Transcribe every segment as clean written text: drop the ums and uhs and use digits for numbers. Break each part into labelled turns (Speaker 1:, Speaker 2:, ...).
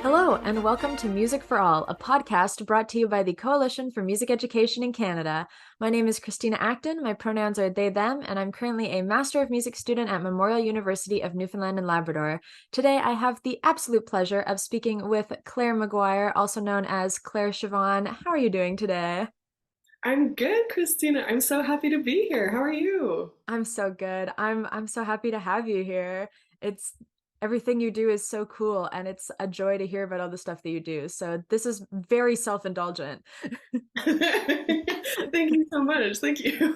Speaker 1: Hello, and welcome to Music for All, a podcast brought to you by the Coalition for Music Education in Canada. My name is Christina Acton, my pronouns are they, them, and I'm currently a Master of Music student at Memorial University of Newfoundland and Labrador. Today, I have the absolute pleasure of speaking with Clare Maguire, also known as Clare Siobhan. How are you doing today?
Speaker 2: I'm good, Christina. I'm so happy to be here. How are you?
Speaker 1: I'm so good. I'm so happy to have you here. It's everything you do is so cool, and it's a joy to hear about all the stuff that you do. So this is very self-indulgent.
Speaker 2: Thank you so much. Thank you.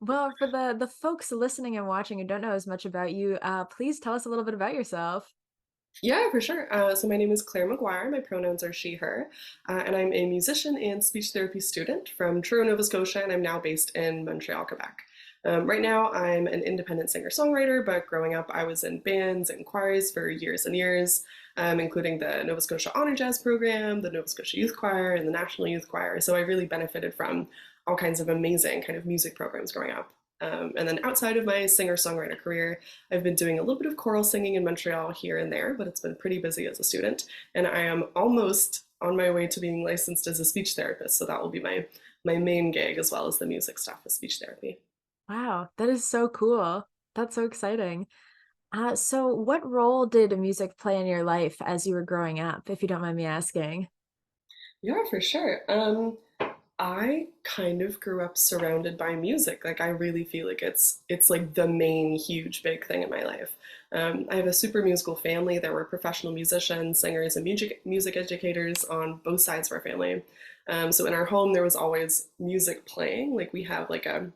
Speaker 1: Well, for the folks listening and watching who don't know as much about you, please tell us a little bit about yourself.
Speaker 2: Yeah, for sure. So my name is Clare Maguire. My pronouns are she, her, and I'm a musician and speech therapy student from Truro, Nova Scotia, and I'm now based in Montreal, Quebec. Right now, I'm an independent singer-songwriter, but growing up, I was in bands and choirs for years and years, including the Nova Scotia Honour Jazz program, the Nova Scotia Youth Choir, and the National Youth Choir. So I really benefited from all kinds of amazing kind of music programs growing up. And then outside of my singer-songwriter career, I've been doing a little bit of choral singing in Montreal here and there, but it's been pretty busy as a student. And I am almost on my way to being licensed as a speech therapist, so that will be my main gig as well as the music stuff is speech therapy.
Speaker 1: Wow, that is so cool. That's so exciting. So what role did music play in your life as you were growing up, if you don't mind me asking?
Speaker 2: Yeah, for sure. I kind of grew up surrounded by music. Like I really feel like it's like the main huge big thing in my life. I have a super musical family. There were professional musicians, singers, and music educators on both sides of our family. So in our home, there was always music playing. Like we have like a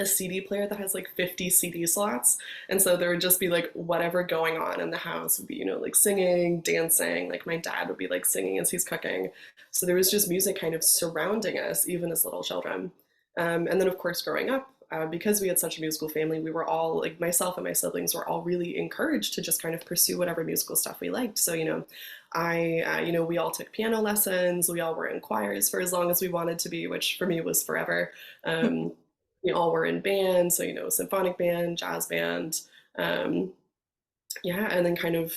Speaker 2: CD player that has like 50 CD slots. And so there would just be like whatever going on in the house would be, like singing, dancing. Like my dad would be like singing as he's cooking. So there was just music kind of surrounding us, even as little children. And then, of course, growing up, because we had such a musical family, we were all like myself and my siblings were all really encouraged to just kind of pursue whatever musical stuff we liked. So, we all took piano lessons. We all were in choirs for as long as we wanted to be, which for me was forever. We all were in bands, so symphonic band, jazz band, um, yeah, and then kind of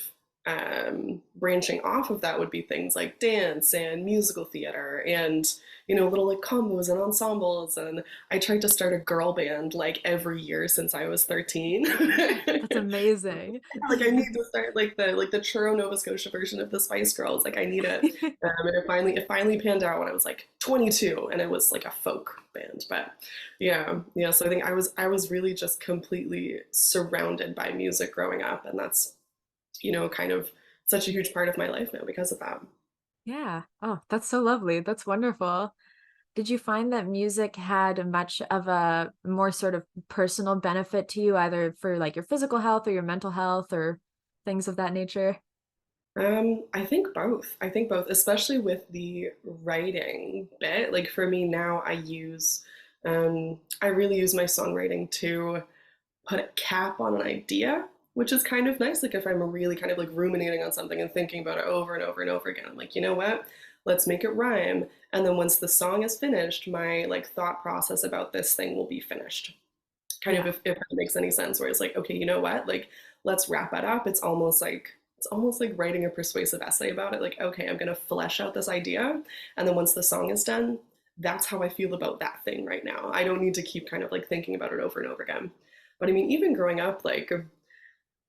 Speaker 2: branching off of that would be things like dance and musical theater and little like combos and ensembles. And I tried to start a girl band like every year since I was 13.
Speaker 1: That's amazing.
Speaker 2: Like I need to start like the Truro, Nova Scotia version of the Spice Girls. Like I need it. And it finally panned out when I was like 22, and it was like a folk band. But yeah. So I think I was really just completely surrounded by music growing up, and that's kind of such a huge part of my life now because of that.
Speaker 1: Yeah. Oh, that's so lovely. That's wonderful. Did you find that music had much of a more sort of personal benefit to you, either for like your physical health or your mental health or things of that nature?
Speaker 2: I think both. I think both, especially with the writing bit. Like for me now, I really use my songwriting to put a cap on an idea, which is kind of nice. Like if I'm really kind of like ruminating on something and thinking about it over and over and over again, I'm like, you know what? Let's make it rhyme. And then once the song is finished, my like thought process about this thing will be finished. Kind of
Speaker 1: Yeah.
Speaker 2: if that makes any sense, where it's like, okay, you know what? Like, let's wrap it up. It's almost like writing a persuasive essay about it. Like, okay, I'm gonna flesh out this idea. And then once the song is done, that's how I feel about that thing right now. I don't need to keep kind of like thinking about it over and over again. But I mean, even growing up, like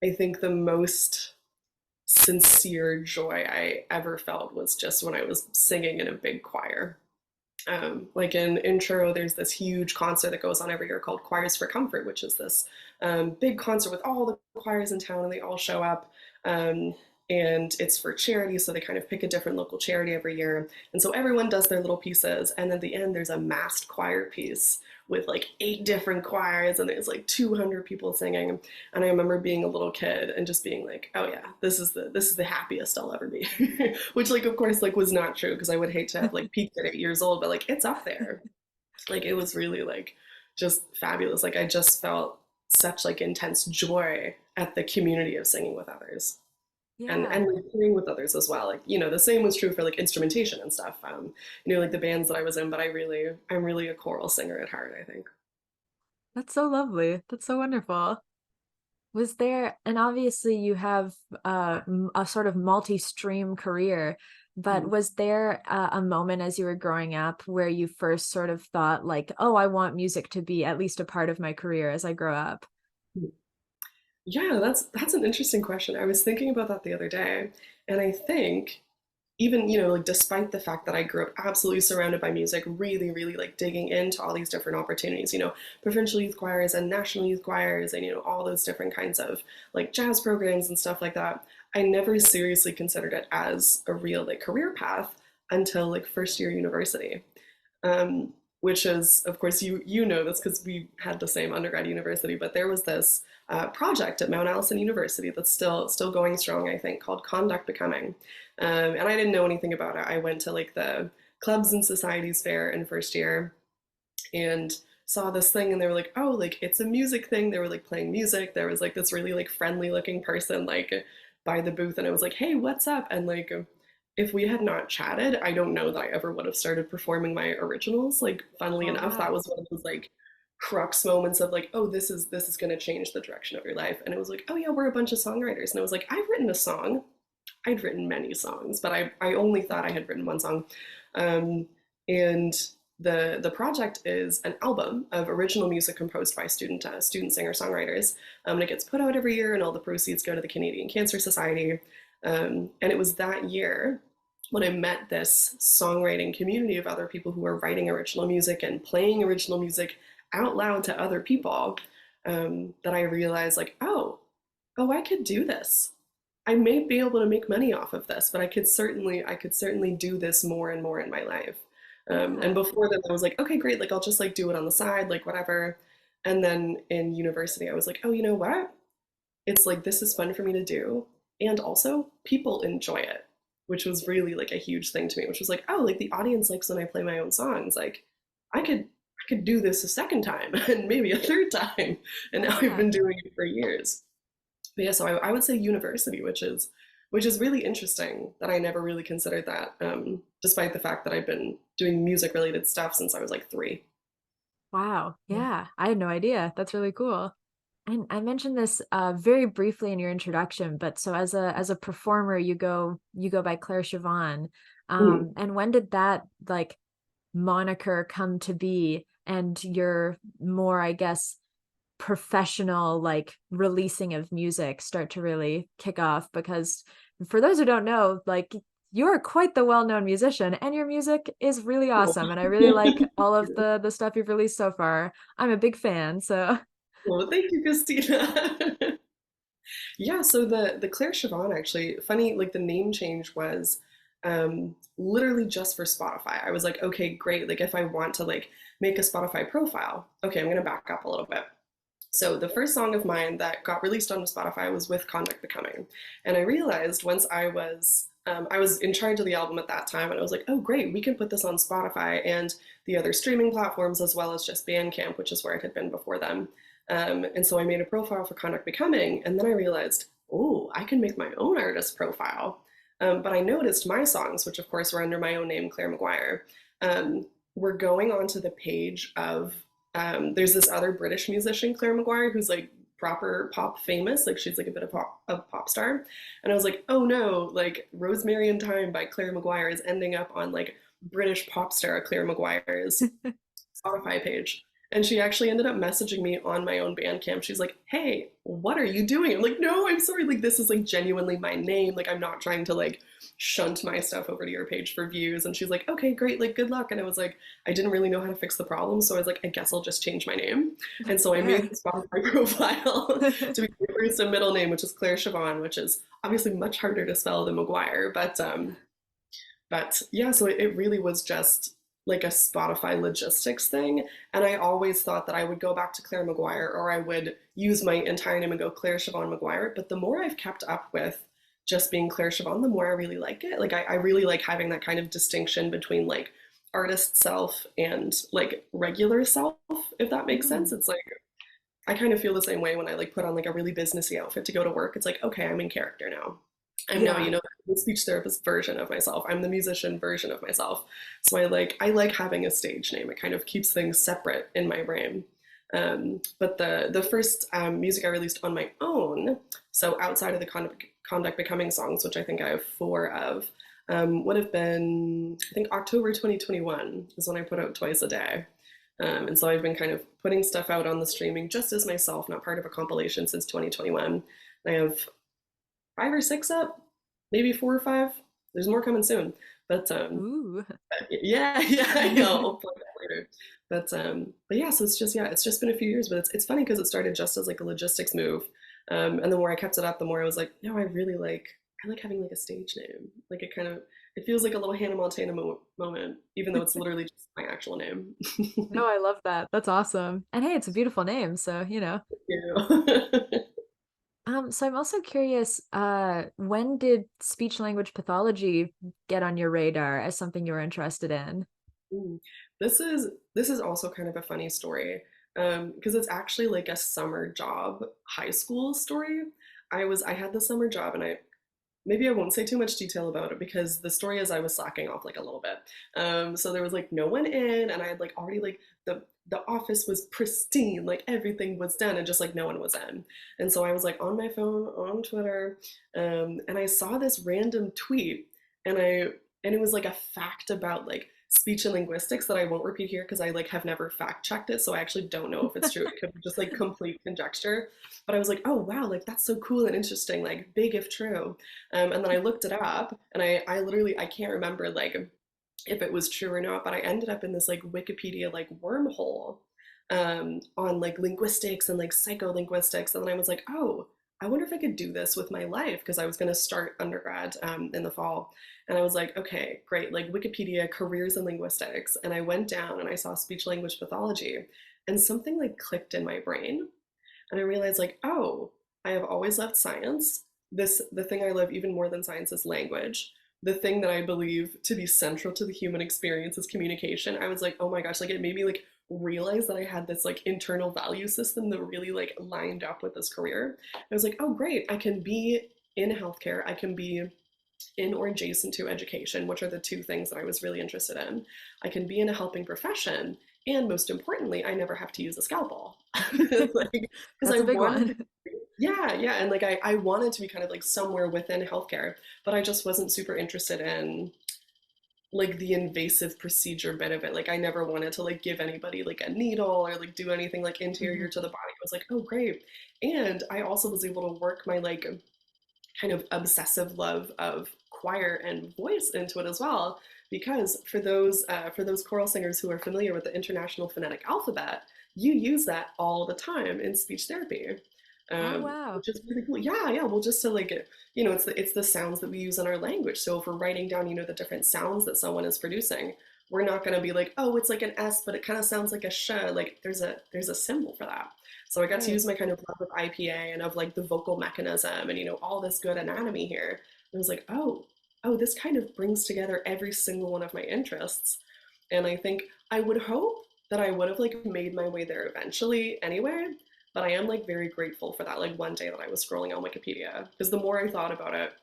Speaker 2: I think the most sincere joy I ever felt was just when I was singing in a big choir. Like in Truro, there's this huge concert that goes on every year called Choirs for Comfort, which is this big concert with all the choirs in town, and they all show up. Um, and it's for charity, so they kind of pick a different local charity every year. And so everyone does their little pieces, and at the end, there's a massed choir piece with like 8 different choirs, and there's like 200 people singing. And I remember being a little kid and just being like, "Oh yeah, this is the happiest I'll ever be," which like of course like was not true because I would hate to have like peaked at 8 years old, but like it's up there. Like it was really like just fabulous. Like I just felt such like intense joy at the community of singing with others and
Speaker 1: Yeah.
Speaker 2: like playing with others as well. Like the same was true for like instrumentation and stuff. Like the bands that I was in, but I'm really a choral singer at heart, I think.
Speaker 1: That's so lovely. That's so wonderful. Was there, and obviously you have a sort of multi-stream career, but
Speaker 2: Mm.
Speaker 1: was there a moment as you were growing up where you first sort of thought like, oh, I want music to be at least a part of my career as I grow up?
Speaker 2: Yeah, that's an interesting question. I was thinking about that the other day, and I think even, like despite the fact that I grew up absolutely surrounded by music, really, really like digging into all these different opportunities, provincial youth choirs and national youth choirs and, all those different kinds of like jazz programs and stuff like that. I never seriously considered it as a real like career path until like first year university. Which is, of course, you know this because we had the same undergrad university, but there was this project at Mount Allison University that's still going strong, I think, called Conduct Becoming. And I didn't know anything about it. I went to like the clubs and societies fair in first year and saw this thing, and they were like, oh, like it's a music thing. They were like playing music. There was like this really like friendly looking person like by the booth, and I was like, hey, what's up? And like if we had not chatted, I don't know that I ever would have started performing my originals. Like, funnily
Speaker 1: Oh,
Speaker 2: enough, that
Speaker 1: wow.
Speaker 2: was one of those like crux moments of like, oh, this is going to change the direction of your life. And it was like, oh yeah, we're a bunch of songwriters. And I was like, I've written a song. I'd written many songs, but I only thought I had written one song. Um, and the project is an album of original music composed by student singer songwriters, and it gets put out every year, and all the proceeds go to the Canadian Cancer Society. And it was that year when I met this songwriting community of other people who were writing original music and playing original music out loud to other people, that I realized like, oh, I could do this. I may be able to make money off of this, but I could certainly do this more and more in my life. And
Speaker 1: Yeah.
Speaker 2: before that, I was like, okay, great, like I'll just like do it on the side, like whatever. And then in university, I was like, oh, you know what? It's like this is fun for me to do, and also people enjoy it, which was really like a huge thing to me. Which was like, oh, like the audience likes when I play my own songs. Like I could do this a second time and maybe a third time, and now I've
Speaker 1: Yeah.
Speaker 2: been doing it for years. But yeah, so I would say university, which is really interesting that I never really considered that, despite the fact that I've been doing music related stuff since I was like 3.
Speaker 1: Wow. Yeah. I had no idea. That's really cool. And I mentioned this very briefly in your introduction, but so as a performer, you go by Clare Siobhan.
Speaker 2: Mhm.
Speaker 1: And when did that like moniker come to be and your more, I guess, professional like releasing of music start to really kick off? Because for those who don't know, like you're quite the well-known musician and your music is really
Speaker 2: Cool.
Speaker 1: awesome. And I really like all of the stuff you've released so far. I'm a big fan, so
Speaker 2: Well, thank you, Christina. Yeah, so the Claire Siobhan actually, funny, like the name change was literally just for Spotify. I was like, okay, great. Like if I want to like make a Spotify profile, okay, I'm gonna back up a little bit. So the first song of mine that got released on Spotify was with Conduct Becoming, and I realized once I was in charge of the album at that time, and I was like, oh great, we can put this on Spotify and the other streaming platforms as well as just Bandcamp, which is where it had been before them. And so I made a profile for Conduct Becoming, and then I realized, oh, I can make my own artist profile. But I noticed my songs, which of course were under my own name, Clare Maguire, were going onto the page of there's this other British musician, Clare Maguire, who's like proper pop famous. Like she's like a bit of pop star. And I was like, oh no, like Rosemary and Thyme by Clare Maguire is ending up on like British pop star Clare Maguire's Spotify page. And she actually ended up messaging me on my own Bandcamp. She's like, hey, what are you doing? I'm like, no, I'm sorry. Like, this is like genuinely my name. Like, I'm not trying to like shunt my stuff over to your page for views. And she's like, okay, great. Like, good luck. And I was like, I didn't really know how to fix the problem. So I was like, I guess I'll just change my name. And so I made
Speaker 1: fair.
Speaker 2: the Spotify profile to be my first and middle name, which is Claire Siobhan, which is obviously much harder to spell than Maguire. But yeah, so it really was just like a Spotify logistics thing. And I always thought that I would go back to Claire Maguire, or I would use my entire name and go Claire Siobhan Maguire. But the more I've kept up with just being Claire Siobhan, the more I really like it. Like I really like having that kind of distinction between like artist self and like regular self, if that makes sense.
Speaker 1: Mm,
Speaker 2: It's like I kind of feel the same way when I like put on like a really businessy outfit to go to work. It's like, okay, I'm in character now. I'm now,
Speaker 1: yeah.
Speaker 2: the speech therapist version of myself. I'm the musician version of myself. So I like having a stage name. It kind of keeps things separate in my brain. But the first music I released on my own, so outside of the Conduct Becoming songs, which I think I have four of, would have been, I think, October 2021 is when I put out Twice a Day. And so I've been kind of putting stuff out on the streaming just as myself, not part of a compilation since 2021. I have five or six up, maybe four or five. There's more coming soon. But
Speaker 1: Ooh.
Speaker 2: yeah, yeah, I know. I'll plug that later. But yeah, so it's just been a few years, but it's funny because it started just as like a logistics move, and the more I kept it up, the more I was like, no, I like having like a stage name. Like it feels like a little Hannah Montana moment, even though it's literally just my actual name.
Speaker 1: No, I love that. That's awesome. And hey, it's a beautiful name, so
Speaker 2: Yeah.
Speaker 1: So I'm also curious, when did speech language pathology get on your radar as something you were interested in?
Speaker 2: Ooh, this is also kind of a funny story, because it's actually like a summer job high school story. I had the summer job, and I won't say too much detail about it because the story is I was slacking off like a little bit. So there was like no one in, and I had like already like the office was pristine, like everything was done, and just like no one was in. And so I was like on my phone on Twitter, and I saw this random tweet, and it was like a fact about like speech and linguistics that I won't repeat here because I like have never fact checked it, so I actually don't know if it's true. It could be just like complete conjecture. But I was like, oh wow, like that's so cool and interesting, like big if true. And then I looked it up, and I literally I can't remember like if it was true or not, but I ended up in this like Wikipedia like wormhole, on like linguistics and like psycholinguistics, and then I was like, oh, I wonder if I could do this with my life because I was going to start undergrad in the fall, and I was like, okay, great, like Wikipedia careers in linguistics, and I went down and I saw speech language pathology, and something like clicked in my brain, and I realized like, oh, I have always loved science. The thing I love even more than science is language. The thing that I believe to be central to the human experience is communication. I was like, oh my gosh, like it made me like realize that I had this like internal value system that really like lined up with this career. I was like, oh great, I can be in healthcare, I can be in or adjacent to education, which are the two things that I was really interested in. I can be in a helping profession, and most importantly, I never have to use a scalpel. Like, because
Speaker 1: That's
Speaker 2: I
Speaker 1: a big
Speaker 2: wanted
Speaker 1: one.
Speaker 2: to, yeah, yeah, and like I wanted to be kind of like somewhere within healthcare, but I just wasn't super interested in like the invasive procedure bit of it. Like I never wanted to like give anybody like a needle or like do anything like interior
Speaker 1: Mhm.
Speaker 2: to the body. I was like, oh great. And I also was able to work my like kind of obsessive love of choir and voice into it as well, because for those choral singers who are familiar with the International Phonetic Alphabet, you use that all the time in speech therapy,
Speaker 1: Oh, wow.
Speaker 2: which is really cool. Yeah, yeah. Well, just to like, it's the sounds that we use in our language. So if we're writing down, the different sounds that someone is producing, we're not going to be like, oh, it's like an S, but it kind of sounds like a sh. Like there's a symbol for that. So I got to
Speaker 1: Right.
Speaker 2: use my kind of love of IPA and of like the vocal mechanism and all this good anatomy here. And I was like, oh, this kind of brings together every single one of my interests. And I think I would hope that I would have like made my way there eventually anyway. But I am like very grateful for that like one day that I was scrolling on Wikipedia, because the more I thought about it,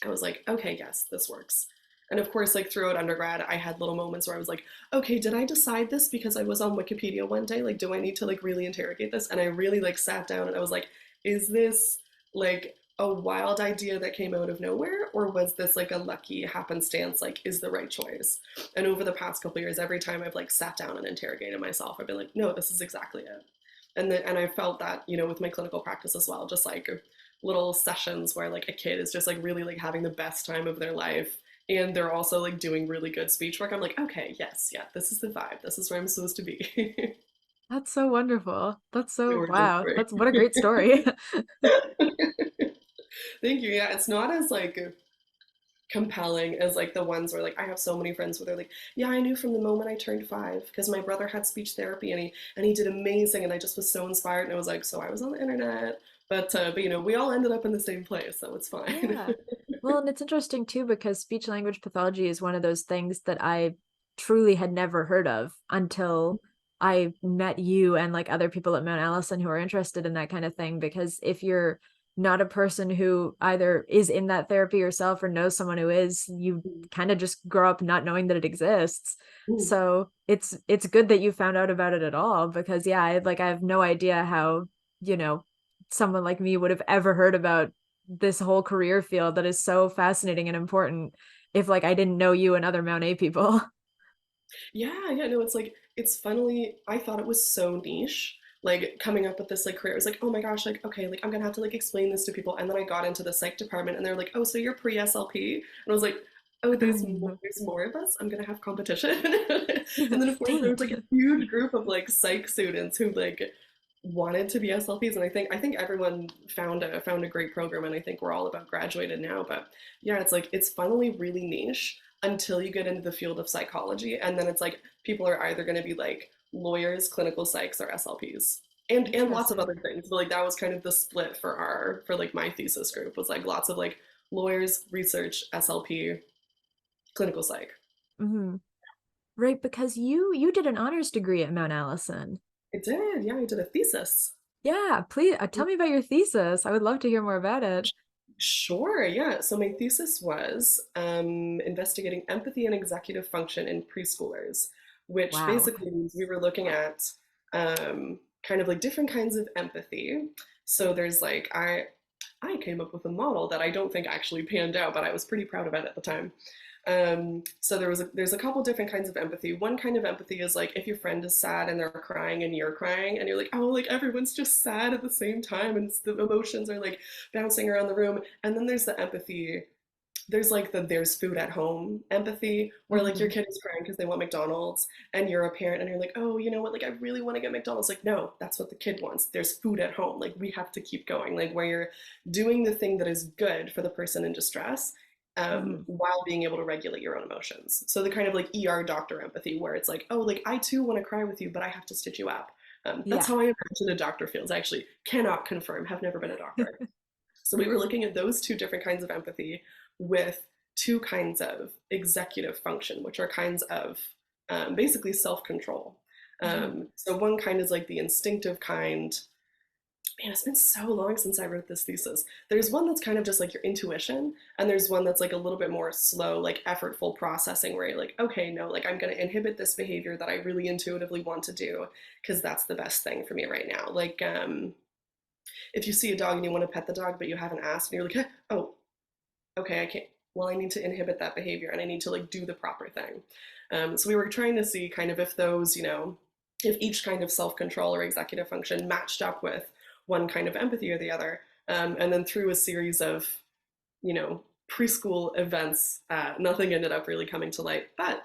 Speaker 2: I was like, okay, yes, this works. And of course, like throughout undergrad, I had little moments where I was like, okay, did I decide this because I was on Wikipedia one day? Like, do I need to like really interrogate this? And I really like sat down and I was like, is this like a wild idea that came out of nowhere? Or was this like a lucky happenstance, like is the right choice? And over the past couple of years, every time I've like sat down and interrogated myself, I've been like, no, this is exactly it. And I felt that, with my clinical practice as well, just like little sessions where like a kid is just like really like having the best time of their life, and they're also like doing really good speech work. I'm like, okay, yes, yeah, this is the vibe. This is where I'm supposed to be.
Speaker 1: That's so wonderful. That's
Speaker 2: It
Speaker 1: so,
Speaker 2: works out
Speaker 1: wow.
Speaker 2: great.
Speaker 1: That's what a great story.
Speaker 2: Thank you. Yeah, it's not as like compelling as like the ones where like I have so many friends where they're like, yeah, I knew from the moment I turned 5 because my brother had speech therapy, and he did amazing, and I just was so inspired, and I was like, so I was on the internet, but we all ended up in the same place, so it's fine.
Speaker 1: Yeah. Well, and it's interesting too because speech language pathology is one of those things that I truly had never heard of until I met you and like other people at Mount Allison who are interested in that kind of thing. Because if you're not a person who either is in that therapy yourself or knows someone who is, you kind of just grow up not knowing that it exists.
Speaker 2: Mm.
Speaker 1: So it's good that you found out about it at all, because yeah, I have no idea how, you know, someone like me would have ever heard about this whole career field that is so fascinating and important if like I didn't know you and other Mount A people.
Speaker 2: Yeah, yeah, no, it's like it's funnily I thought it was so niche. Like coming up with this like career, it was like, oh my gosh, like okay, like I'm gonna have to like explain this to people. And then I got into the psych department and they're like, oh, so you're pre-SLP? And I was like, oh, there's more of us. I'm gonna have competition. And then of course
Speaker 1: Dang
Speaker 2: there was
Speaker 1: it.
Speaker 2: like a huge group of like psych students who like wanted to be SLPs. And I think everyone found a great program, and I think we're all about graduated now. But yeah, it's like it's funnily really niche until you get into the field of psychology, and then it's like people are either going to be like lawyers, clinical psychs, or SLPs, and lots of
Speaker 1: Interesting.
Speaker 2: other things. But like that was kind of the split for like my thesis group was like lots of like lawyers, research, SLP, clinical psych.
Speaker 1: Hmm. Right, because you did an honors degree at Mount Allison.
Speaker 2: I did, yeah, I did a thesis.
Speaker 1: Yeah, please tell me about your thesis. I would love to hear more about it.
Speaker 2: Sure, yeah. So my thesis was investigating empathy and executive function in preschoolers, which
Speaker 1: Wow.
Speaker 2: basically means we were looking at kind of like different kinds of empathy. So there's like I came up with a model that I don't think actually panned out, but I was pretty proud of it at the time. So there's a couple different kinds of empathy. One kind of empathy is like if your friend is sad and they're crying and you're crying and you're like, oh, like everyone's just sad at the same time and the emotions are like bouncing around the room. And then there's the empathy. There's like the there's food at home empathy, where like your
Speaker 1: Hmm.
Speaker 2: kid is crying because they want McDonald's, and you're a parent and you're like, oh, you know what, like I really want to get McDonald's. Like, no, that's what the kid wants. There's food at home. Like we have to keep going. Like where you're doing the thing that is good for the person in distress,
Speaker 1: Hmm.
Speaker 2: while being able to regulate your own emotions. So the kind of like ER doctor empathy, where it's like, oh, like I too want to cry with you, but I have to stitch you up. That's
Speaker 1: Yeah.
Speaker 2: how I imagine a doctor feels. I actually cannot confirm, have never been a doctor. So we were looking at those two different kinds of empathy with two kinds of executive function, which are kinds of basically self control.
Speaker 1: Hmm.
Speaker 2: So one kind is like the instinctive kind. Man, it's been so long since I wrote this thesis. There's one that's kind of just like your intuition, and there's one that's like a little bit more slow, like effortful processing, where you're like, okay, no, like I'm going to inhibit this behavior that I really intuitively want to do because that's the best thing for me right now. Like, if you see a dog and you want to pet the dog, but you haven't asked, and you're like, "Huh, oh, okay, I can't. Well, I need to inhibit that behavior and I need to like do the proper thing." So we were trying to see kind of if those, if each kind of self control or executive function matched up with one kind of empathy or the other. And then through a series of, preschool events, nothing ended up really coming to light. But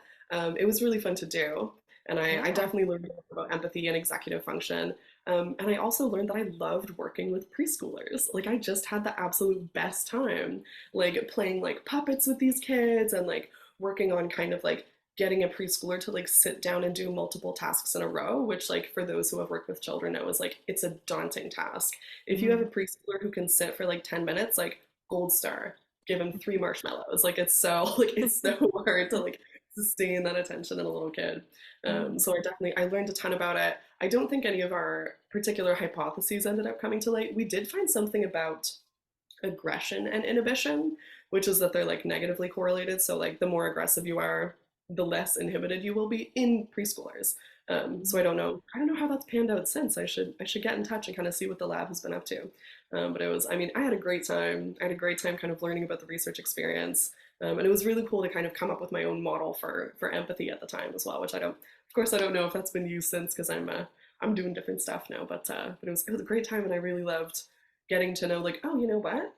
Speaker 2: it was really fun to do. And I
Speaker 1: Yeah.
Speaker 2: definitely learned about empathy and executive function. And I also learned that I loved working with preschoolers. Like I just had the absolute best time, like playing like puppets with these kids and like working on kind of like getting a preschooler to like sit down and do multiple tasks in a row, which like for those who have worked with children know is like it's a daunting task. If you have a
Speaker 1: Hmm.
Speaker 2: preschooler who can sit for like 10 minutes, like gold star, give him three marshmallows. Like it's so like it's so hard to like sustain that attention in a little kid.
Speaker 1: Hmm.
Speaker 2: So I learned a ton about it. I don't think any of our particular hypotheses ended up coming to light. We did find something about aggression and inhibition, which is that they're like negatively correlated. So like the more aggressive you are, the less inhibited you will be in preschoolers. So I don't know how that's panned out since. I should get in touch and kind of see what the lab has been up to. But it was, I mean, I had a great time. I had a great time kind of learning about the research experience. And it was really cool to kind of come up with my own model for empathy at the time as well, which of course, I don't know if that's been used since because I'm doing different stuff now. But it was a great time, and I really loved getting to know like, oh, you know what?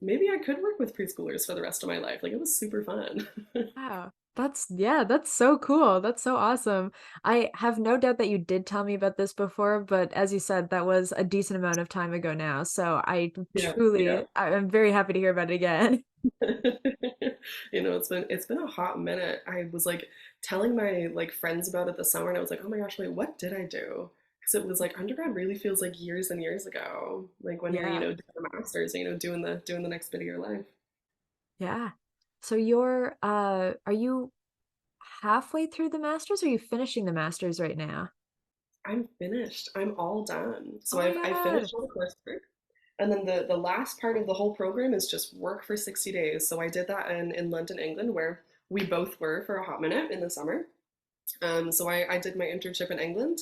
Speaker 2: Maybe I could work with preschoolers for the rest of my life. Like it was super fun.
Speaker 1: Wow. That's so cool. That's so awesome. I have no doubt that you did tell me about this before, but as you said, that was a decent amount of time ago now. So
Speaker 2: Yeah, yeah.
Speaker 1: I'm very happy to hear about it again.
Speaker 2: It's been a hot minute. I was like telling my like friends about it this summer, and I was like, oh my gosh, wait, what did I do? Because it was like undergrad really feels like years and years ago. Like when you're,
Speaker 1: Yeah.
Speaker 2: doing the masters, doing the next bit of your life.
Speaker 1: Yeah. So are you halfway through the masters or are you finishing the masters right now?
Speaker 2: I'm finished. I'm all done. So
Speaker 1: Oh my
Speaker 2: I've
Speaker 1: God.
Speaker 2: finished all the coursework. And then the last part of the whole program is just work for 60 days. So I did that in London, England, where we both were for a hot minute in the summer. So I did my internship in England.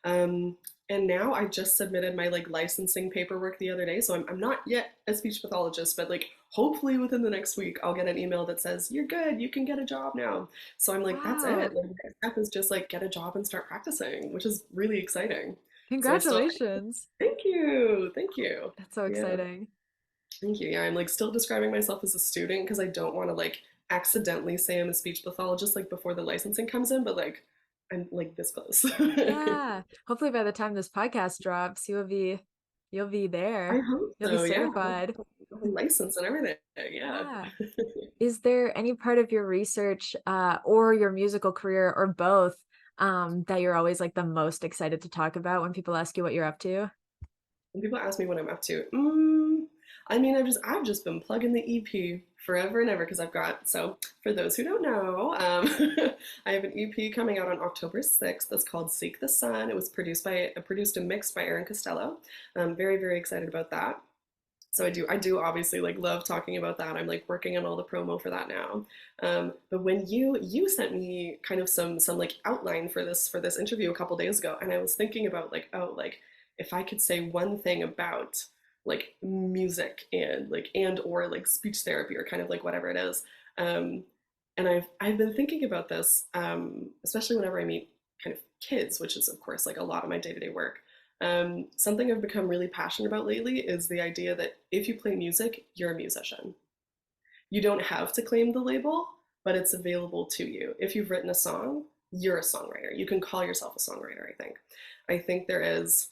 Speaker 2: Um, and now I just submitted my like licensing paperwork the other day. So I'm not yet a speech pathologist, but like hopefully within the next week I'll get an email that says, "You're good, you can get a job now." So I'm like, that's it.
Speaker 1: Wow.
Speaker 2: Like the next step is just like get a job and start practicing, which is really exciting. So I still
Speaker 1: Congratulations.
Speaker 2: thank you. Thank you.
Speaker 1: That's so
Speaker 2: Yeah.
Speaker 1: exciting.
Speaker 2: Thank you. Yeah, I'm like still describing myself as a student because I don't want to like accidentally say I'm a speech pathologist like before the licensing comes in, but like I'm like this close.
Speaker 1: Yeah. Hopefully by the time this podcast drops, you'll be
Speaker 2: I
Speaker 1: there.
Speaker 2: hope
Speaker 1: You'll be
Speaker 2: so. Yeah,
Speaker 1: certified.
Speaker 2: a license and everything. Yeah.
Speaker 1: Yeah. Is there any part of your research or your musical career or both that you're always like the most excited to talk about when people ask you what you're up to?
Speaker 2: When people ask me what I'm up to, I mean, I've just been plugging the EP forever and ever because I've got so for those who don't know, I have an EP coming out on October 6th that's called "Seek the Sun." It was produced and mixed by Aaron Costello. I'm very excited about that. So I do obviously like love talking about that. I'm like working on all the promo for that now. But when you sent me kind of some like outline for this interview a couple days ago, and I was thinking about like, oh, like if I could say one thing about like music and like and or like speech therapy or kind of like whatever it is. um, and I've been thinking about this, especially whenever I meet kind of kids, which is of course like a lot of my day-to-day work. Something I've become really passionate about lately is the idea that if you play music, you're a musician. You don't have to claim the label, but it's available to you. If you've written a song, you're a songwriter. You can call yourself a songwriter, I think. I think there is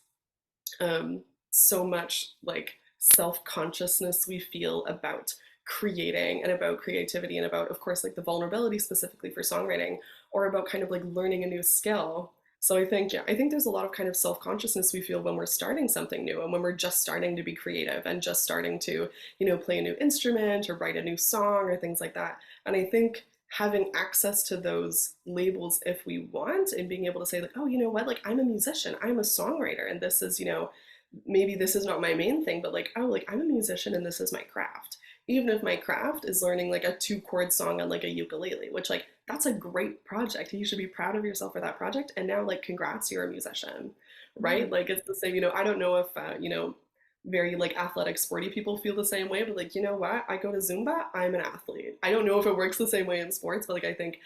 Speaker 2: so much like self consciousness we feel about creating and about creativity and about, of course, like the vulnerability specifically for songwriting or about kind of like learning a new skill. So I think, yeah, I think there's a lot of kind of self consciousness we feel when we're starting something new and when we're just starting to be creative and just starting to, play a new instrument or write a new song or things like that. And I think having access to those labels if we want and being able to say like, oh, you know what, like I'm a musician, I'm a songwriter, and this is, maybe this is not my main thing, but like, oh, like I'm a musician and this is my craft. Even if my craft is learning like a 2 chord song on like a ukulele, which like that's a great project. You should be proud of yourself for that project. And now like congrats, you're a musician, right?
Speaker 1: Mm.
Speaker 2: Like it's the same, I don't know if very like athletic sporty people feel the same way, but like you know what? I go to Zumba, I'm an athlete. I don't know if it works the same way in sports, but like I think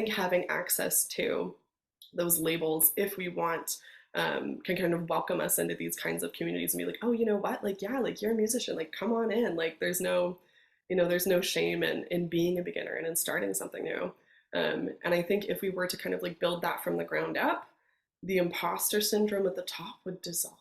Speaker 2: having access to those labels if we want can kind of welcome us into these kinds of communities and be like, oh, you know what, like yeah, like you're a musician, like come on in, like there's no shame in being a beginner and in starting something new. And I think if we were to kind of like build that from the ground up, the imposter syndrome at the top would dissolve,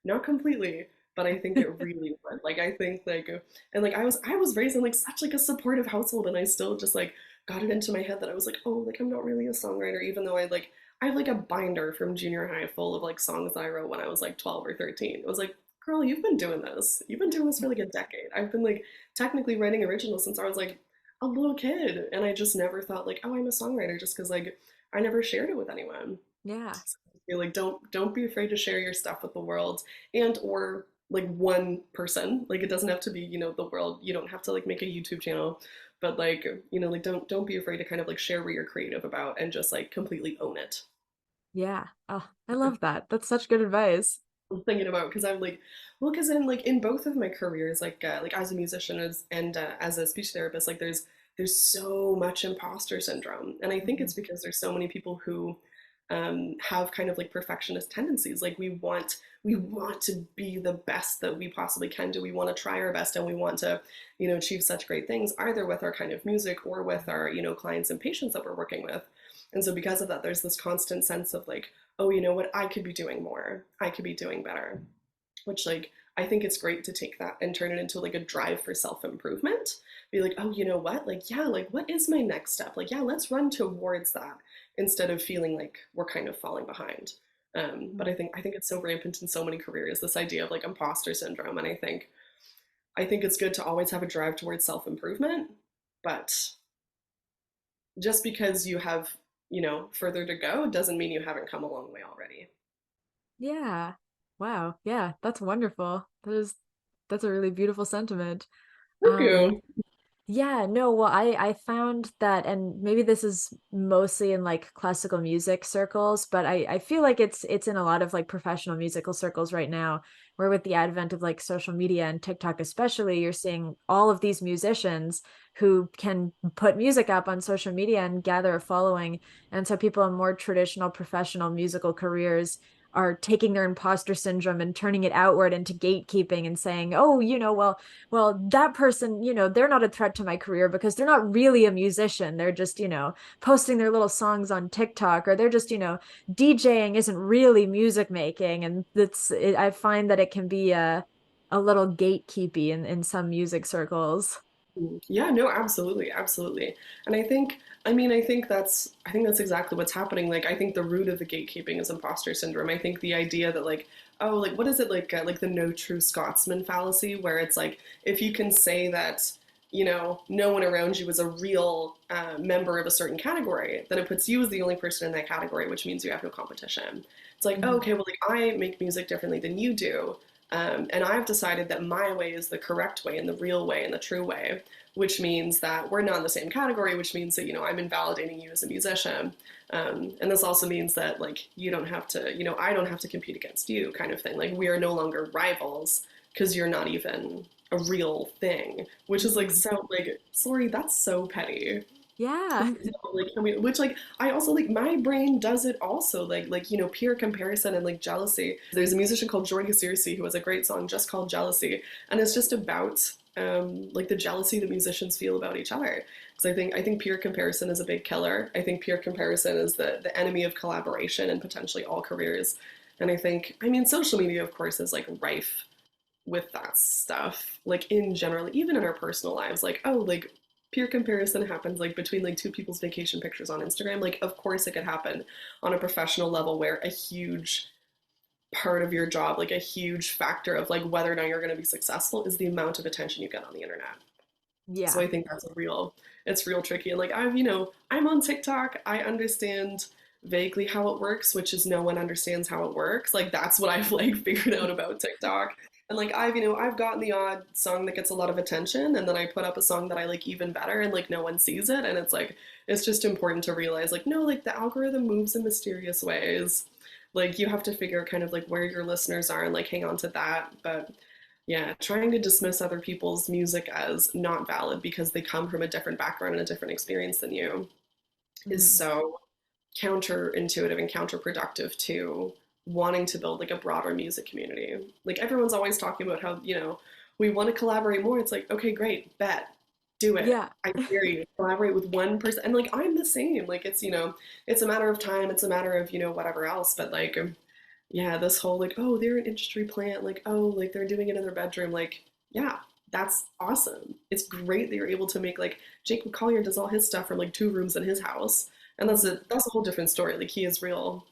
Speaker 2: not completely, but I think it really would. Like I think like and like I was raised in like such like a supportive household, and I still just like got it into my head that I was like, oh, like I'm not really a songwriter, even though I have like a binder from junior high full of like songs I wrote when I was like 12 or 13. It was like, girl, you've been doing this. You've been doing this for like a decade. I've been like technically writing originals since I was like a little kid, and I just never thought like, oh, I'm a songwriter, just because like I never shared it with anyone.
Speaker 1: Yeah.
Speaker 2: So I feel like don't be afraid to share your stuff with the world and or like one person. Like it doesn't have to be, the world. You don't have to like make a YouTube channel, but like, like don't be afraid to kind of like share what you're creative about and just like completely own it.
Speaker 1: Yeah. Oh, I love that. That's such good advice.
Speaker 2: I'm thinking about because I'm like, well, because in both of my careers, like as a musician and as a speech therapist, like there's so much imposter syndrome, and I think
Speaker 1: Mhm.
Speaker 2: it's because there's so many people who have kind of like perfectionist tendencies. Like we want to be the best that we possibly can do. We want to try our best, and we want to, achieve such great things, either with our kind of music or with our, clients and patients that we're working with. And so because of that, there's this constant sense of like, oh, you know what, I could be doing more. I could be doing better. Which like I think it's great to take that and turn it into like a drive for self-improvement. Be like, oh, you know what? Like, yeah, like what is my next step? Like, yeah, let's run towards that instead of feeling like we're kind of falling behind. But
Speaker 1: Mhm.
Speaker 2: I think it's so rampant in so many careers, this idea of like imposter syndrome. And I think it's good to always have a drive towards self-improvement, but just because you have, further to go doesn't mean you haven't come a long way already.
Speaker 1: Yeah. Wow. Yeah, that's wonderful. That is That's a really beautiful sentiment.
Speaker 2: Thank
Speaker 1: Um,
Speaker 2: you.
Speaker 1: Yeah, no, well, I found that, and maybe this is mostly in like classical music circles, but I feel like it's in a lot of like professional musical circles right now, where with the advent of like social media and TikTok especially, you're seeing all of these musicians who can put music up on social media and gather a following. And so people in more traditional professional musical careers are taking their imposter syndrome and turning it outward into gatekeeping and saying, oh, well, that person, they're not a threat to my career because they're not really a musician. They're just, posting their little songs on TikTok, or they're just, DJing isn't really music making. And I find that it can be a little gatekeepy in some music circles.
Speaker 2: Yeah, no, absolutely, absolutely. And I think that's exactly what's happening. Like, I think the root of the gatekeeping is imposter syndrome. I think the idea that like, oh, like what is it like the no true Scotsman fallacy, where it's like if you can say that no one around you is a real member of a certain category, then it puts you as the only person in that category, which means you have no competition. It's like, oh,
Speaker 1: Mhm.
Speaker 2: okay, well, like I make music differently than you do. And I've decided that my way is the correct way and the real way and the true way, which means that we're not in the same category, which means that, I'm invalidating you as a musician. And this also means that, like, you don't have to, I don't have to compete against you, kind of thing. Like, we are no longer rivals because you're not even a real thing, which is like,
Speaker 1: Mhm.
Speaker 2: so, like, sorry, that's so petty.
Speaker 1: Yeah.
Speaker 2: Like, which like I also like my brain does it also like peer comparison and like jealousy. There's a musician called Jordy Searcy who has a great song just called Jealousy, and it's just about like the jealousy that musicians feel about each other. Because I think peer comparison is a big killer. I think peer comparison is the enemy of collaboration and potentially all careers. And I mean social media of course is like rife with that stuff, like in general, even in our personal lives, like, oh, like peer comparison happens like between like two people's vacation pictures on Instagram. Like, of course, it could happen on a professional level where a huge part of your job, like a huge factor of like whether or not you're going to be successful, is the amount of attention you get on the internet. So
Speaker 1: Yeah.
Speaker 2: I think it's real tricky. And like I'm on TikTok. I understand vaguely how it works, which is no one understands how it works. Like that's what I've like figured out about TikTok. And like I've gotten the odd song that gets a lot of attention, and then I put up a song that I like even better, and like no one sees it, and it's like it's just important to realize like no, like the algorithm moves in mysterious ways. Like you have to figure out kind of like where your listeners are and like hang on to that. But yeah, trying to dismiss other people's music as not valid because they come from a different background and a different experience than you is
Speaker 1: Mhm.
Speaker 2: so counterintuitive and counterproductive to wanting to build like a broader music community. Like everyone's always talking about how, we want to collaborate more. It's like, okay, great, bet. Do it.
Speaker 1: Yeah.
Speaker 2: I dare you. Collaborate with one person. And like I'm the same. Like it's a matter of time, it's a matter of, whatever else. But like yeah, this whole like, oh, they're an industry plant, like, oh, like they're doing it in their bedroom, like, yeah, that's awesome. It's great that you're able to make like Jake McCollier does all his stuff from like two rooms in his house, and that's a whole different story. Like he's real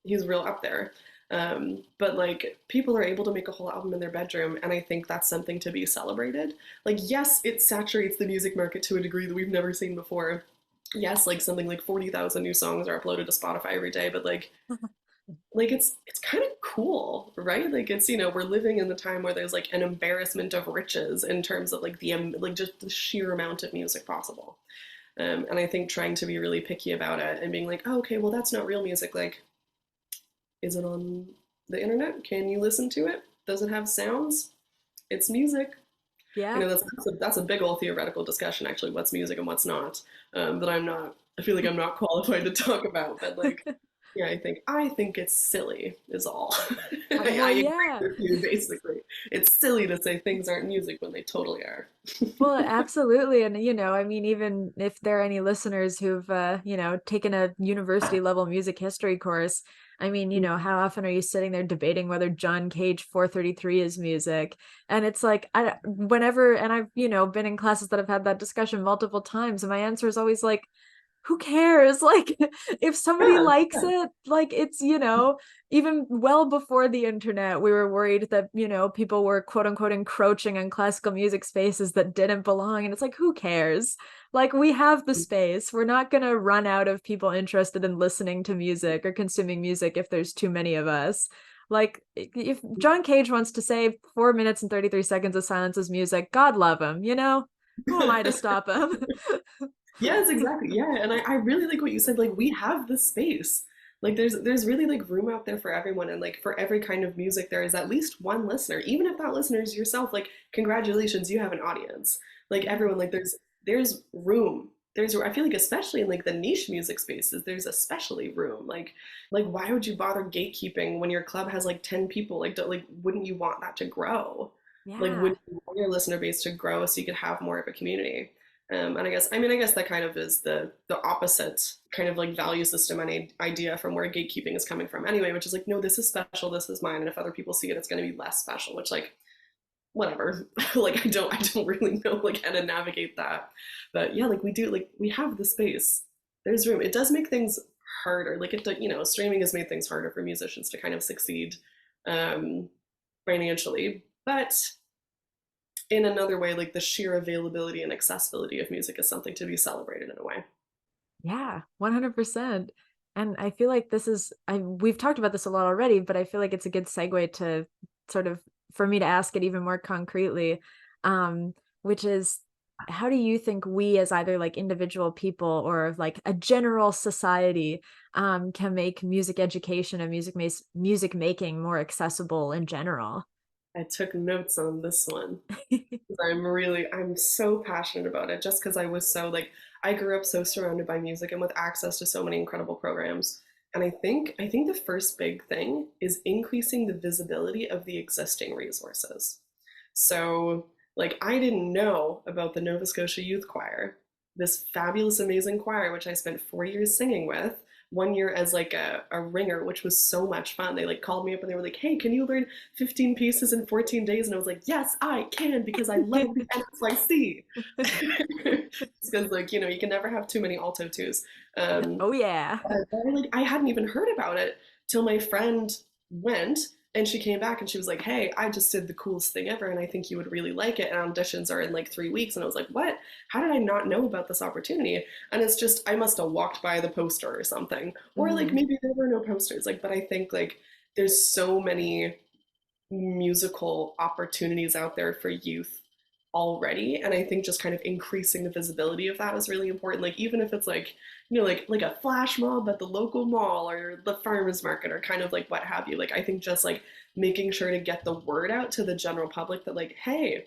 Speaker 2: up there. But like people are able to make a whole album in their bedroom, and I think that's something to be celebrated. Like, yes, it saturates the music market to a degree that we've never seen before. Yes, like something like 40,000 new songs are uploaded to Spotify every day, but like it's kind of cool, right? Like it's we're living in the time where there's like an embarrassment of riches in terms of like the like just the sheer amount of music possible. And I think trying to be really picky about it and being like, oh, okay, well that's not real music. Like, is it on the internet? Can you listen to it? Does it have sounds? It's music.
Speaker 1: Yeah.
Speaker 2: That's a big old theoretical discussion actually. What's music and what's not? That I'm not. I feel like I'm not qualified to talk about. But like, yeah, I think it's silly is all. I
Speaker 1: Well,
Speaker 2: agree
Speaker 1: yeah.
Speaker 2: with you basically. It's silly to say things aren't music when they totally are.
Speaker 1: Well, absolutely. And, I mean, even if there are any listeners who've, taken a university level music history course, I mean, how often are you sitting there debating whether John Cage 433 is music? And it's like, whenever, and I've, been in classes that have had that discussion multiple times, and my answer is always like, who cares? Like, if somebody
Speaker 2: Yeah,
Speaker 1: likes
Speaker 2: yeah.
Speaker 1: it, like, it's, even well before the internet, we were worried that, people were quote unquote encroaching on classical music spaces that didn't belong. And it's like, who cares? Like, we have the space. We're not going to run out of people interested in listening to music or consuming music if there's too many of us. Like, if John Cage wants to say 4 minutes and 33 seconds of silence is music, God love him, you know? Who am I to stop him?
Speaker 2: Yes, exactly. Yeah, and I really like what you said. Like we have the space. Like there's really like room out there for everyone, and like for every kind of music, there is at least one listener. Even if that listener is yourself, like congratulations, you have an audience. Like everyone, like there's room. I feel like especially in like the niche music spaces, there's especially room. Like why would you bother gatekeeping when your club has like 10 people? Like don't, like wouldn't you want that to grow? Like
Speaker 1: Yeah.
Speaker 2: wouldn't you want your listener base to grow so you could have more of a community? And I guess that kind of is the opposite kind of like value system and idea from where gatekeeping is coming from anyway, which is like, no, this is special, this is mine, and if other people see it, it's going to be less special. Which like, whatever. Like I don't really know like how to navigate that, but yeah, like we have the space. There's room. It does make things harder. Like streaming has made things harder for musicians to kind of succeed um, financially, but in another way, like the sheer availability and accessibility of music is something to be celebrated in a way.
Speaker 1: Yeah, 100%. And I feel like we've talked about this a lot already, but I feel like it's a good segue to sort of for me to ask it even more concretely, um, which is how do you think we as either like individual people or like a general society can make music education and music making more accessible in general?
Speaker 2: I took notes on this one. I'm so passionate about it just because I grew up so surrounded by music and with access to so many incredible programs. And I think the first big thing is increasing the visibility of the existing resources. So, like, I didn't know about the Nova Scotia Youth Choir, this fabulous, amazing choir, which I spent 4 years singing with. 1 year as like a ringer, which was so much fun. They like called me up and they were like, "Hey, can you learn 15 pieces in 14 days?" And I was like, "Yes, I can because I love the NSYC." Because you can never have too many alto twos. Um,
Speaker 1: Oh yeah.
Speaker 2: I hadn't even heard about it till my friend went and she came back and she was like, "Hey, I just did the coolest thing ever and I think you would really like it. And auditions are in like 3 weeks." And I was like, "What? How did I not know about this opportunity?" And it's just, I must have walked by the poster or something. Or like
Speaker 1: Mhm.
Speaker 2: maybe there were no posters. Like, but I think like there's so many musical opportunities out there for youth already, and I think just kind of increasing the visibility of that is really important. Like even if it's like like a flash mob at the local mall or the farmers market or kind of like what have you, like I think just like making sure to get the word out to the general public that like, hey,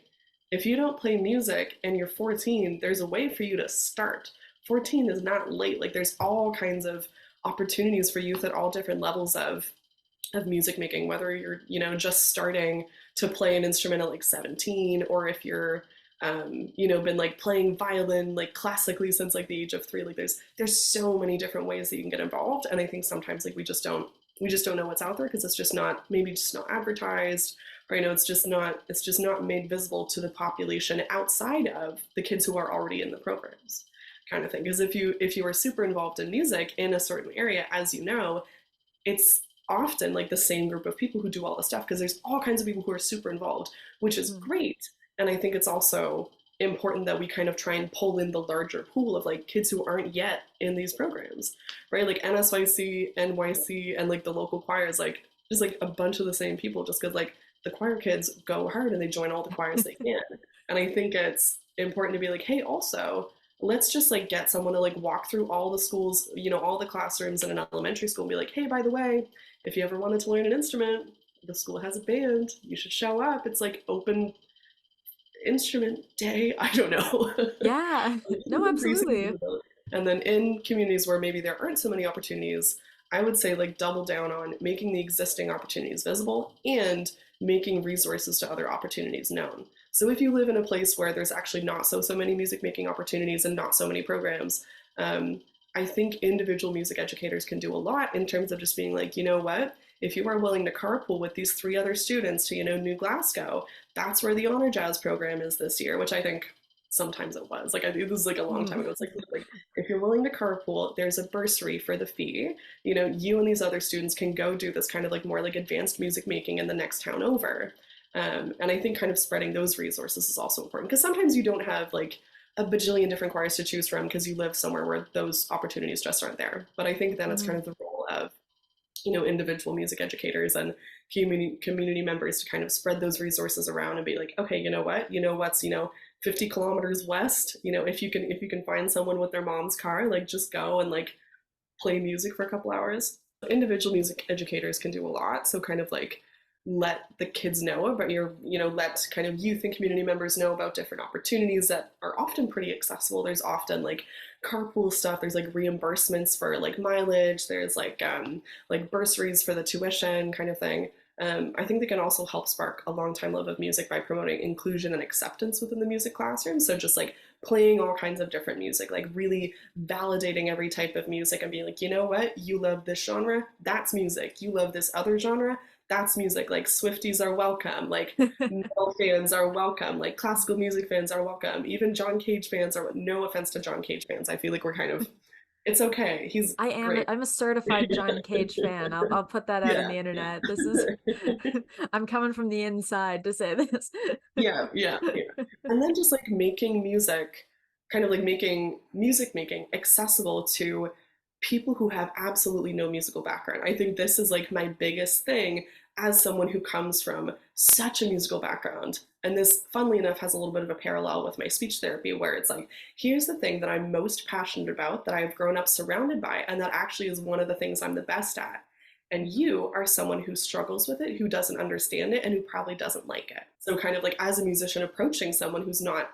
Speaker 2: if you don't play music and you're 14, there's a way for you to start. 14 is not late. Like there's all kinds of opportunities for youth at all different levels of music making, whether you're just starting to play an instrument at like 17, or if you're been like playing violin like classically since like the age of 3. Like there's so many different ways that you can get involved, and I think sometimes like we just don't know what's out there because it's just not, maybe just not advertised, or it's just not made visible to the population outside of the kids who are already in the programs, kind of thing. Because if you are super involved in music in a certain area, as you know, it's often like the same group of people who do all the stuff because there's all kinds of people who are super involved, which is
Speaker 1: Mhm.
Speaker 2: great. And I think it's also important that we kind of try and pull in the larger pool of like kids who aren't yet in these programs, right? Like NSYC, NYC, and like the local choirs, like just like a bunch of the same people, just because like the choir kids go hard and they join all the choirs they can. And I think it's important to be like, hey, also, let's just like get someone to like walk through all the schools, all the classrooms in an elementary school and be like, hey, by the way, if you ever wanted to learn an instrument, the school has a band, you should show up. It's like open instrument day. I don't know.
Speaker 1: Yeah. No,
Speaker 2: Increasing
Speaker 1: absolutely.
Speaker 2: visibility. And then in communities where maybe there aren't so many opportunities, I would say like double down on making the existing opportunities visible and making resources to other opportunities known. So if you live in a place where there's actually not so many music making opportunities and not so many programs, um, I think individual music educators can do a lot in terms of just being like, you know what? If you are willing to carpool with these 3 other students to, New Glasgow, that's where the Honor Jazz program is this year, which I think sometimes it was. Like this is like a long time
Speaker 1: Mhm.
Speaker 2: ago. It's like if you're willing to carpool, there's a bursary for the fee. You and these other students can go do this kind of like more like advanced music making in the next town over. And I think kind of spreading those resources is also important because sometimes you don't have like a bajillion different choirs to choose from because you live somewhere where those opportunities just aren't there. But I think then it's kind
Speaker 1: Mhm.
Speaker 2: of the role of individual music educators and community members to kind of spread those resources around and be like, okay, what's 50 kilometers west, if you can find someone with their mom's car, like just go and like play music for a couple hours. Individual music educators can do a lot. So kind of like let the kids know about let kind of youth and community members know about different opportunities that are often pretty accessible. There's often like carpool stuff. There's like reimbursements for like mileage. There's like bursaries for the tuition kind of thing. I think they can also help spark a long time love of music by promoting inclusion and acceptance within the music classroom. So just like playing all kinds of different music, like really validating every type of music and being like, you know what, you love this genre, that's music. You love this other genre, that's music. Like Swifties are welcome, like metal fans are welcome, like classical music fans are welcome, even John Cage fans are, no offense to John Cage fans, I feel like we're kind of, it's okay, he's great.
Speaker 1: I'm a certified John Cage fan. I'll put that out on
Speaker 2: Yeah,
Speaker 1: the
Speaker 2: yeah.
Speaker 1: internet. This is I'm coming from the inside to say this.
Speaker 2: Yeah, yeah, yeah. And then just like making music, kind of like making music making accessible to people who have absolutely no musical background. I think this is like my biggest thing as someone who comes from such a musical background. And this, funnily enough, has a little bit of a parallel with my speech therapy, where it's like, here's the thing that I'm most passionate about, that I've grown up surrounded by, and that actually is one of the things I'm the best at. And you are someone who struggles with it, who doesn't understand it, and who probably doesn't like it. So kind of like as a musician approaching someone who's not,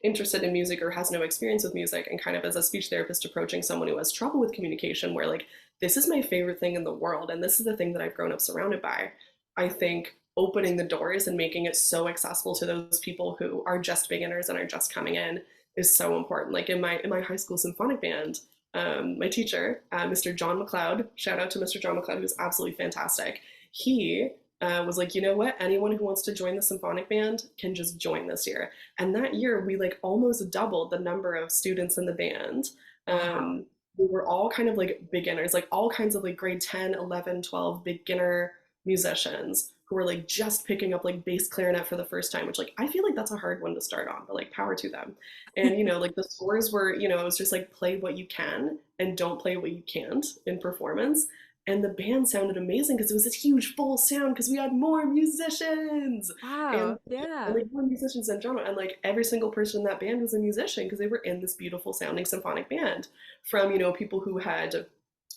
Speaker 2: interested in music or has no experience with music, and kind of as a speech therapist approaching someone who has trouble with communication, where like, this is my favorite thing in the world, and this is the thing that I've grown up surrounded by. I think opening the doors and making it so accessible to those people who are just beginners and are just coming in is so important. Like in my high school symphonic band, my teacher, Mr. John McLeod, shout out to Mr. John McLeod, who's absolutely fantastic. He was like, you know what? Anyone who wants to join the symphonic band can just join this year. And that year, we like almost doubled the number of students in the band.
Speaker 1: Wow.
Speaker 2: We were all kind of like beginners, like all kinds of like grade 10, 11, 12 beginner musicians who were like just picking up like bass clarinet for the first time, which like I feel like that's a hard one to start on, but like power to them. And like the scores were, it was just like play what you can and don't play what you can't in performance. And the band sounded amazing because it was this huge full sound because we had more musicians and,
Speaker 1: Wow.
Speaker 2: and
Speaker 1: Yeah.
Speaker 2: like more musicians in general. And like every single person in that band was a musician because they were in this beautiful sounding symphonic band, from, people who had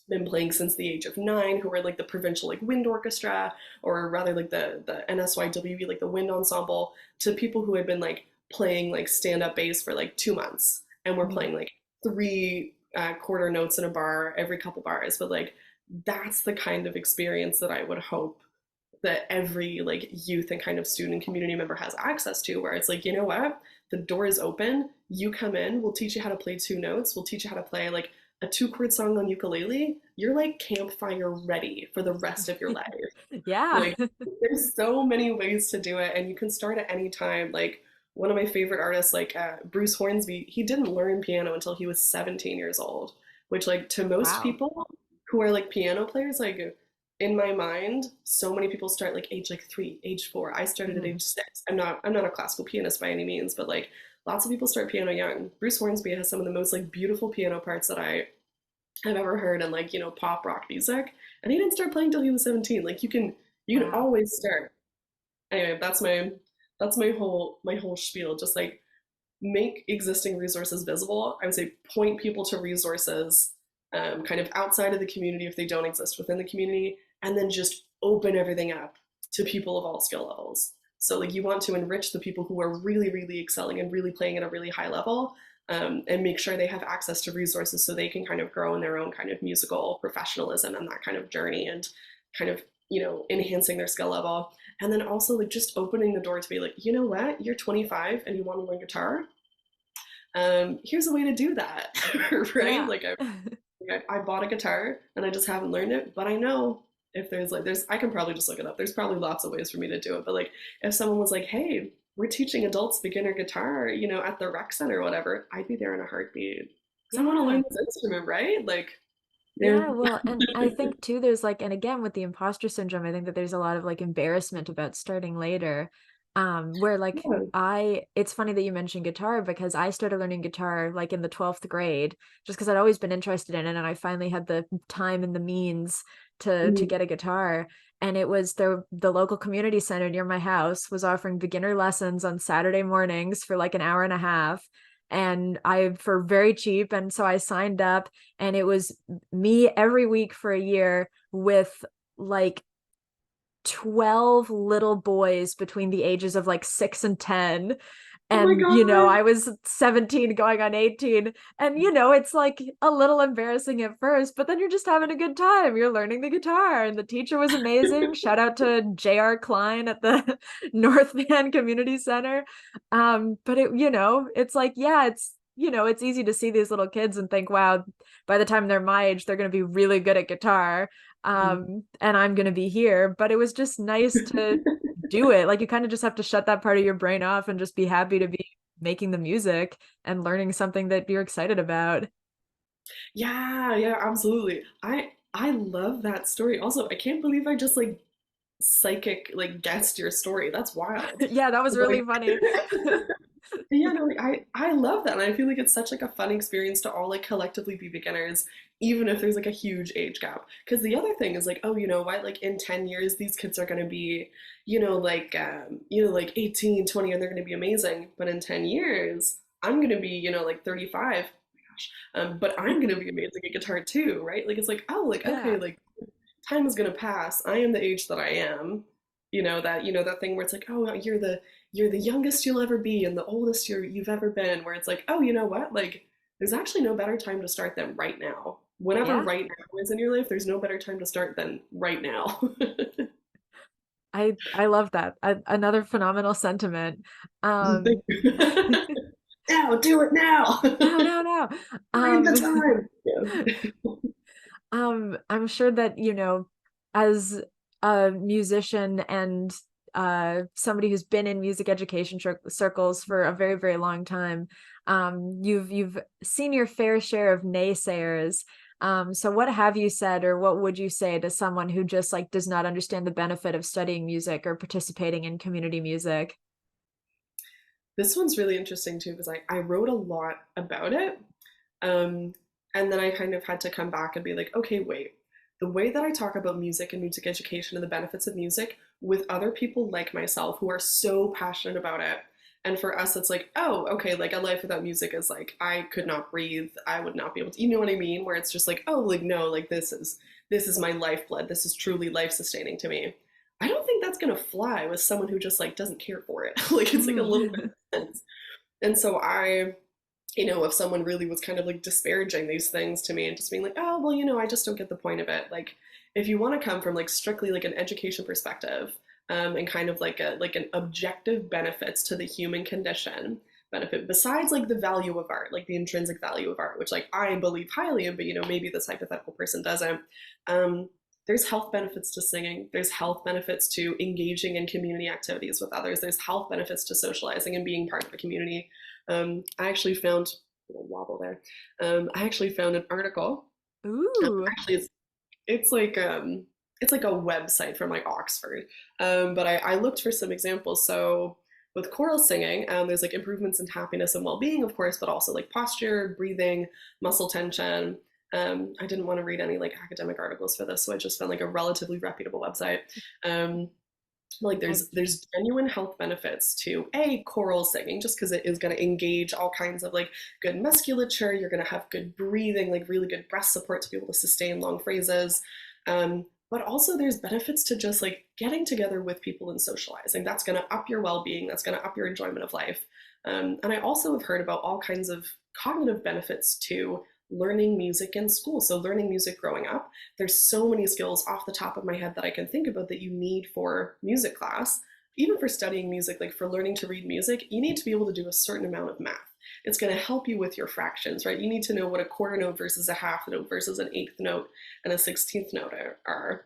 Speaker 2: been playing since the age of 9, who were like the provincial like wind orchestra, or rather like the NSYWV, like the wind ensemble, to people who had been like playing like stand-up bass for like 2 months and were
Speaker 1: Mhm.
Speaker 2: playing like three quarter notes in a bar every couple bars. But like that's the kind of experience that I would hope that every like youth and kind of student community member has access to, where it's like, you know what, the door is open, you come in, we'll teach you how to play 2 notes, we'll teach you how to play like a 2 chord song on ukulele, you're like campfire ready for the rest of your life.
Speaker 1: Yeah.
Speaker 2: Like there's so many ways to do it, and you can start at any time. Like one of my favorite artists, like Bruce Hornsby, he didn't learn piano until he was 17 years old, which like to most
Speaker 1: Wow.
Speaker 2: people who are like piano players, like in my mind, so many people start like age like 3, age 4. I started at
Speaker 1: Mhm.
Speaker 2: age 6. I'm not a classical pianist by any means, but like lots of people start piano young. Bruce Hornsby has some of the most like beautiful piano parts that I have ever heard in like, pop rock music. And he didn't start playing till he was 17. Like you can
Speaker 1: Wow.
Speaker 2: always start. Anyway, that's my whole spiel. Just like make existing resources visible. I would say point people to resources kind of outside of the community if they don't exist within the community, and then just open everything up to people of all skill levels. So like you want to enrich the people who are really, really excelling and really playing at a really high level, and make sure they have access to resources so they can kind of grow in their own kind of musical professionalism and that kind of journey, and kind of enhancing their skill level. And then also like just opening the door to be like, you know what, you're 25 and you want to learn guitar, here's a way to do that. Right?
Speaker 1: Yeah.
Speaker 2: Like I bought a guitar and I just haven't learned it, but I know if there's I can probably just look it up. There's probably lots of ways for me to do it. But like if someone was like, hey, we're teaching adults beginner guitar, at the rec center or whatever, I'd be there in a heartbeat. Because I want to
Speaker 1: Yeah.
Speaker 2: learn this instrument, right? Like, yeah.
Speaker 1: Yeah, well, and I think too, there's like, and again with the imposter syndrome, I think that there's a lot of like embarrassment about starting later. Where like
Speaker 2: Yeah.
Speaker 1: it's funny that you mentioned guitar because I started learning guitar like in the 12th grade, just because I'd always been interested in it, and I finally had the time and the means to
Speaker 2: Mm.
Speaker 1: get a guitar. And it was the local community center near my house was offering beginner lessons on Saturday mornings for like an hour and a half. And I for very cheap. And so I signed up, and it was me every week for a year with like 12 little boys between the ages of like 6 and 10.
Speaker 2: Oh my
Speaker 1: And,
Speaker 2: God.
Speaker 1: I was 17 going on 18. And, it's like a little embarrassing at first, but then you're just having a good time. You're learning the guitar, and the teacher was amazing. Shout out to J.R. Klein at the North Van Community Center. But it's like, yeah, it's easy to see these little kids and think, wow, by the time they're my age, they're going to be really good at guitar. And I'm going to be here. But it was just nice to do it. Like, you kind of just have to shut that part of your brain off and just be happy to be making the music and learning something that you're excited about.
Speaker 2: Yeah, yeah, absolutely. I love that story. Also, I can't believe I just like psychic like guessed your story. That's wild.
Speaker 1: Yeah, that was really
Speaker 2: Like
Speaker 1: funny.
Speaker 2: yeah, no, like I love that, and I feel like it's such like a fun experience to all like collectively be beginners, even if there's like a huge age gap. Because the other thing is like, oh, you know what? Like in 10 years, these kids are gonna be, like 18, 20, and they're gonna be amazing. But in 10 years, I'm gonna be, like 35. Oh my gosh. But I'm gonna be amazing at guitar too, right? Like it's like, oh, like okay,
Speaker 1: Yeah.
Speaker 2: like time is gonna pass. I am the age that I am. That thing where it's like, oh, you're the youngest you'll ever be and the oldest you've ever been, where it's like, oh, you know what? Like, there's actually no better time to start than right now. Whenever
Speaker 1: Yeah.
Speaker 2: right now is in your life, there's no better time to start than right now.
Speaker 1: I love that. Another phenomenal sentiment.
Speaker 2: Thank
Speaker 1: Um
Speaker 2: you. Now, do it now.
Speaker 1: no, no, no.
Speaker 2: Find the
Speaker 1: Um
Speaker 2: time. Yeah.
Speaker 1: I'm sure that, as a musician and somebody who's been in music education circles for a very, very long time, you've seen your fair share of naysayers. So what have you said, or what would you say to someone who just like does not understand the benefit of studying music or participating in community music?
Speaker 2: This one's really interesting too because I wrote a lot about it. Um, and then I kind of had to come back and be like, okay, wait. The way that I talk about music and music education and the benefits of music with other people like myself who are so passionate about it. And for us, it's like, oh, okay, like a life without music is like, I could not breathe. I would not be able to, you know what I mean? Where it's just like, oh, like, no, like this is my lifeblood. This is truly life sustaining to me. I don't think that's gonna fly with someone who just like doesn't care for it. Like it's like a little bit
Speaker 1: Mm.
Speaker 2: intense. And so if someone really was kind of like disparaging these things to me and just being like, oh, well, I just don't get the point of it. Like, if you want to come from like strictly like an education perspective, and kind of like an objective benefits to the human condition benefit besides like the value of art, like the intrinsic value of art, which like I believe highly in, but maybe this hypothetical person doesn't. Um, there's health benefits to singing. There's health benefits to engaging in community activities with others. There's health benefits to socializing and being part of a community. I actually found a little wobble there. I actually found an article.
Speaker 1: Ooh.
Speaker 2: Actually, it's like a website from like Oxford. But I looked for some examples. So with choral singing, there's like improvements in happiness and well-being, of course, but also like posture, breathing, muscle tension. I didn't want to read any like academic articles for this, so I just found like a relatively reputable website. Um, like
Speaker 1: I
Speaker 2: there's genuine health benefits to choral singing just because it is going to engage all kinds of like good musculature. You're going to have good breathing, like really good breath support to be able to sustain long phrases. But also there's benefits to just like getting together with people and socializing. That's going to up your well-being. That's going to up your enjoyment of life. And I also have heard about all kinds of cognitive benefits to learning music in school. So learning music growing up, there's so many skills off the top of my head that I can think about that you need for music class. Even for studying music, like for learning to read music, you need to be able to do a certain amount of math. It's going to help you with your fractions, right? You need to know what a quarter note versus a half note versus an eighth note and a 16th note are.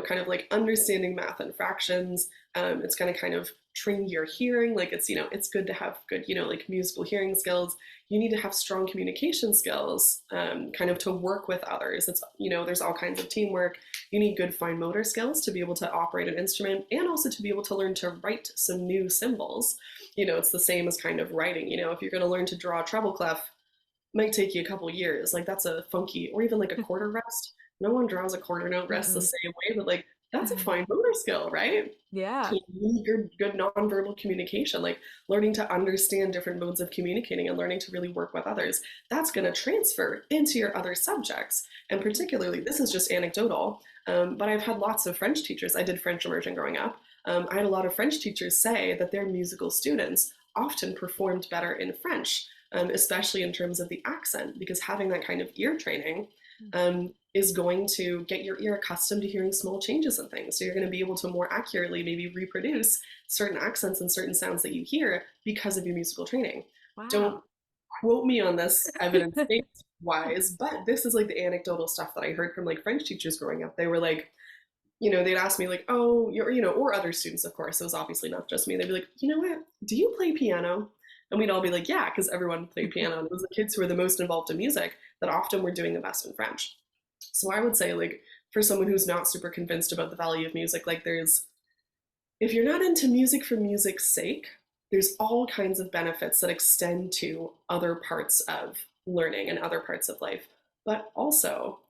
Speaker 2: Kind of like understanding math and fractions. It's going to kind of train your hearing. Like it's good to have good, like musical hearing skills. You need to have strong communication skills, kind of to work with others. There's all kinds of teamwork. You need good fine motor skills to be able to operate an instrument and also to be able to learn to write some new symbols. It's the same as kind of writing. If you're going to learn to draw a treble clef, might take you a couple years. Like that's a funky, or even like a quarter rest. no one draws a quarter note rest the
Speaker 1: Mm-mm.
Speaker 2: same way, but like that's a fine motor skill, right?
Speaker 1: Yeah.
Speaker 2: Really good nonverbal communication, like learning to understand different modes of communicating and learning to really work with others. That's going to transfer into your other subjects. And particularly, this is just anecdotal, but I've had lots of French teachers. I did French immersion growing up. I had a lot of French teachers say that their musical students often performed better in French, especially in terms of the accent, because having that kind of ear training is going to get your ear accustomed to hearing small changes in things. So you're going to be able to more accurately maybe reproduce certain accents and certain sounds that you hear because of your musical training. Don't
Speaker 1: Wow.
Speaker 2: quote me on this evidence based wise, but this is like the anecdotal stuff that I heard from like French teachers growing up. They were like, they'd ask me like, oh, or other students, of course. It was obviously not just me. They'd be like, you know what? Do you play piano? And we'd all be like, yeah, because everyone played piano. And it was the kids who were the most involved in music that often were doing the best in French. So I would say, like, for someone who's not super convinced about the value of music, like, if you're not into music for music's sake, there's all kinds of benefits that extend to other parts of learning and other parts of life. But also,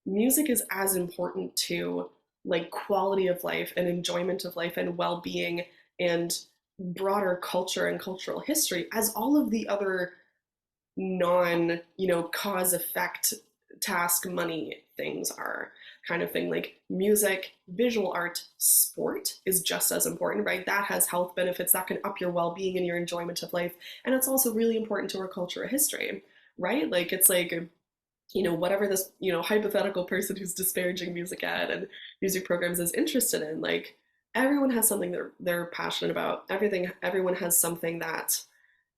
Speaker 2: music is as important to like quality of life and enjoyment of life and well-being and broader culture and cultural history as all of the other non, cause effect task money things are, kind of thing. Like music, visual art, sport is just as important, right? That has health benefits that can up your well-being and your enjoyment of life, and it's also really important to our culture or history, right? Like it's like, whatever this, hypothetical person who's disparaging music ed and music programs is interested in, like everyone has something they're passionate about. Everyone has something that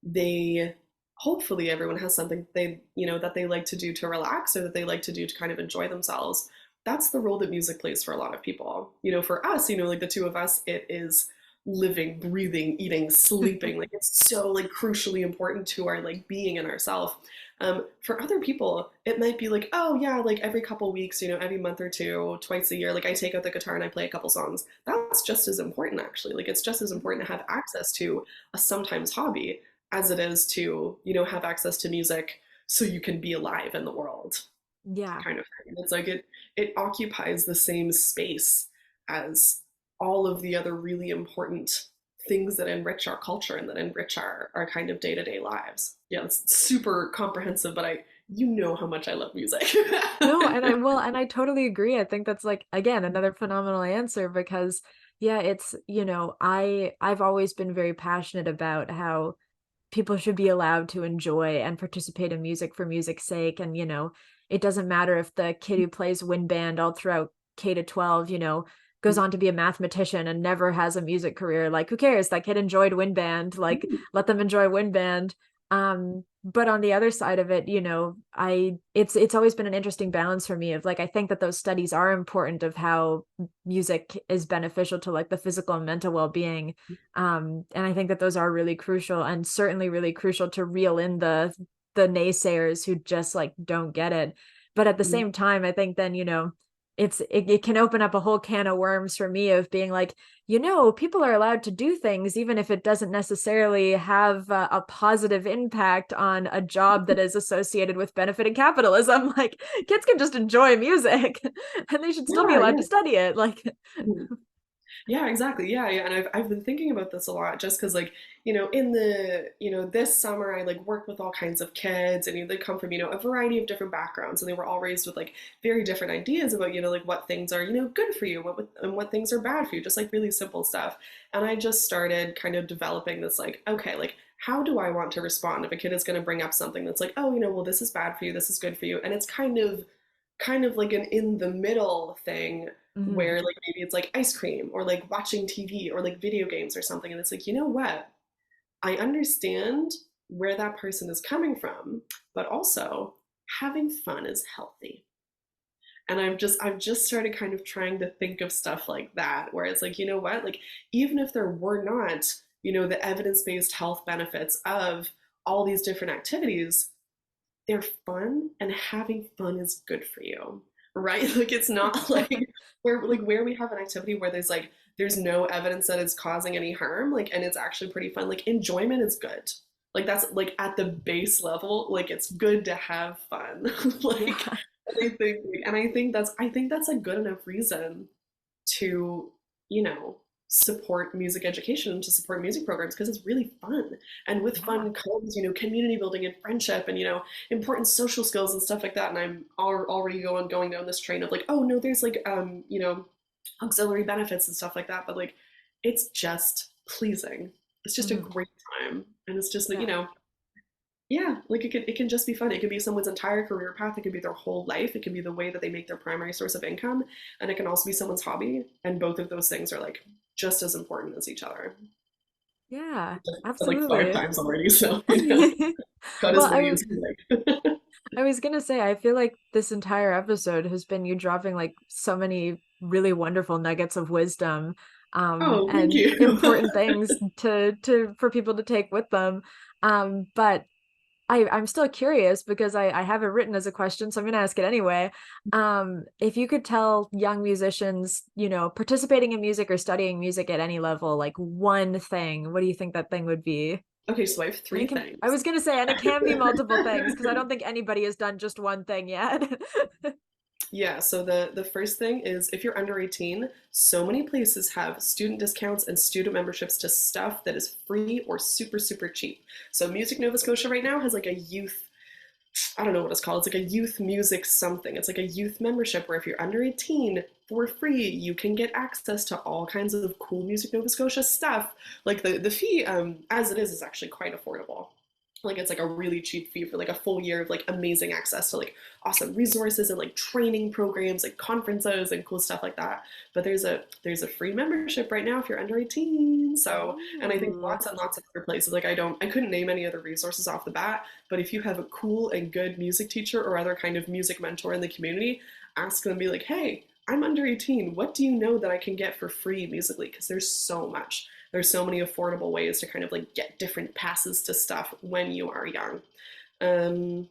Speaker 2: they hopefully everyone has something that they like to do to relax or that they like to do to kind of enjoy themselves. That's the role that music plays for a lot of people. For us, like the two of us, it is living, breathing, eating, sleeping. Like it's so like crucially important to our like being and ourself. For other people, it might be like, oh yeah, like every couple weeks, every month or two, twice a year, like I take out the guitar and I play a couple songs. That's just as important, actually. Like it's just as important to have access to a sometimes hobby as it is to, have access to music so you can be alive in the world,
Speaker 1: Yeah.
Speaker 2: kind of thing. It's like it occupies the same space as all of the other really important things that enrich our culture and that enrich our kind of day-to-day lives. Yeah, it's super comprehensive, but you know how much I love music.
Speaker 1: No, and I totally agree. I think that's like again another phenomenal answer because yeah, it's, I've always been very passionate about how people should be allowed to enjoy and participate in music for music's sake. And, it doesn't matter if the kid who plays wind band all throughout K to 12, goes on to be a mathematician and never has a music career. Like, who cares? That kid enjoyed wind band. Like, let them enjoy wind band. But on the other side of it, it's always been an interesting balance for me of like, I think that those studies are important of how music is beneficial to like the physical and mental well-being. And I think that those are really crucial and certainly really crucial to reel in the naysayers who just like don't get it. But at the same time, I think then, it can open up a whole can of worms for me of being like, people are allowed to do things even if it doesn't necessarily have a positive impact on a job that is associated with benefiting capitalism. Like kids can just enjoy music and they should still be
Speaker 2: Yeah,
Speaker 1: allowed
Speaker 2: yeah.
Speaker 1: to study it. Like,
Speaker 2: Yeah, exactly. Yeah, yeah. And I've been thinking about this a lot just because, like, in the, this summer I like worked with all kinds of kids and they come from, a variety of different backgrounds and they were all raised with like very different ideas about, like what things are, good for you, and what things are bad for you, just like really simple stuff. And I just started kind of developing this like, okay, like how do I want to respond if a kid is going to bring up something that's like, oh, well, this is bad for you, this is good for you. And it's kind of like an in the middle thing
Speaker 1: mhm.
Speaker 2: where like maybe it's like ice cream or like watching TV or like video games or something, and it's like, you know what, I understand where that person is coming from, but also having fun is healthy. And I've just started kind of trying to think of stuff like that where it's like, you know what, like even if there were not, the evidence-based health benefits of all these different activities, they're fun and having fun is good for you, right? Like it's not where we have an activity where there's no evidence that it's causing any harm, like, and it's actually pretty fun. Like enjoyment is good. Like that's like at the base level, like it's good to have fun. Like
Speaker 1: Yeah.
Speaker 2: I think that's a good enough reason to, you know, support music education, to support music programs, because it's really fun. And with
Speaker 1: Yeah.
Speaker 2: fun comes, community building and friendship and, important social skills and stuff like that. And I'm already going down this train of like, oh no, there's like, auxiliary benefits and stuff like that. But like, it's just pleasing. It's just a
Speaker 1: Mhm.
Speaker 2: great time. And it's just like,
Speaker 1: Yeah.
Speaker 2: yeah, like it can just be fun. It could be someone's entire career path. It could be their whole life. It can be the way that they make their primary source of income, and it can also be someone's hobby. And both of those things are like just as important as each other.
Speaker 1: Yeah,
Speaker 2: Said like five
Speaker 1: absolutely.
Speaker 2: times already, so got
Speaker 1: Well,
Speaker 2: as many as you like.
Speaker 1: I was gonna say, I feel like this entire episode has been you dropping like so many really wonderful nuggets of wisdom,
Speaker 2: Oh, thank
Speaker 1: and
Speaker 2: you.
Speaker 1: important things to for people to take with them. But I'm still curious because I have it written as a question, so I'm gonna ask it anyway. If you could tell young musicians, participating in music or studying music at any level, like one thing, what do you think that thing would be?
Speaker 2: Okay, so I have
Speaker 1: And
Speaker 2: three
Speaker 1: I
Speaker 2: things.
Speaker 1: was gonna say, and it can be multiple things because I don't think anybody has done just one thing yet.
Speaker 2: Yeah, so the first thing is if you're under 18, so many places have student discounts and student memberships to stuff that is free or super, super cheap. So Music Nova Scotia right now has like a youth, I don't know what it's called. It's like a youth music something. It's like a youth membership where if you're under 18, for free, you can get access to all kinds of cool Music Nova Scotia stuff. Like the fee, as it is actually quite affordable. Like it's like a really cheap fee for like a full year of like amazing access to like awesome resources and like training programs, like conferences and cool stuff like that. But there's a free membership right now if you're under 18. So, and I think
Speaker 1: Ooh.
Speaker 2: lots and lots of other places. Like I couldn't name any other resources off the bat, but if you have a cool and good music teacher or other kind of music mentor in the community, ask them, be like, hey, I'm under 18. What do you know that I can get for free musically? Because there's so much. There's so many affordable ways to kind of like get different passes to stuff when you are young. Um,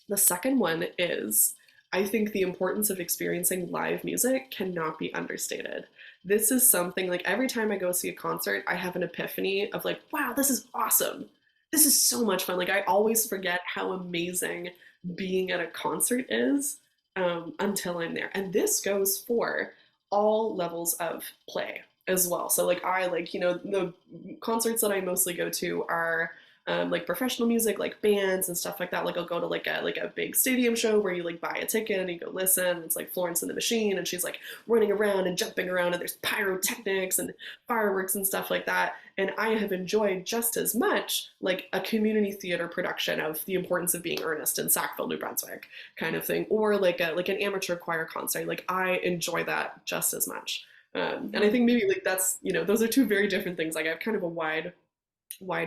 Speaker 2: the second one is I think the importance of experiencing live music cannot be understated. This is something like every time I go see a concert, I have an epiphany of like, wow, this is awesome. This is so much fun. Like, I always forget how amazing being at a concert is until I'm there. And this goes for all levels of play as well. So, like, the concerts that I mostly go to are like professional music, like bands and stuff like that. Like I'll go to like a big stadium show where you like buy a ticket and you go listen. It's like Florence and the Machine, and she's like running around and jumping around, and there's pyrotechnics and fireworks and stuff like that. And I have enjoyed just as much like a community theater production of The Importance of Being Earnest in Sackville, New Brunswick, kind of thing, or like an amateur choir concert. Like I enjoy that just as much. And I
Speaker 1: Mhm.
Speaker 2: think maybe like that's those are two very different things. Like I have kind of a wide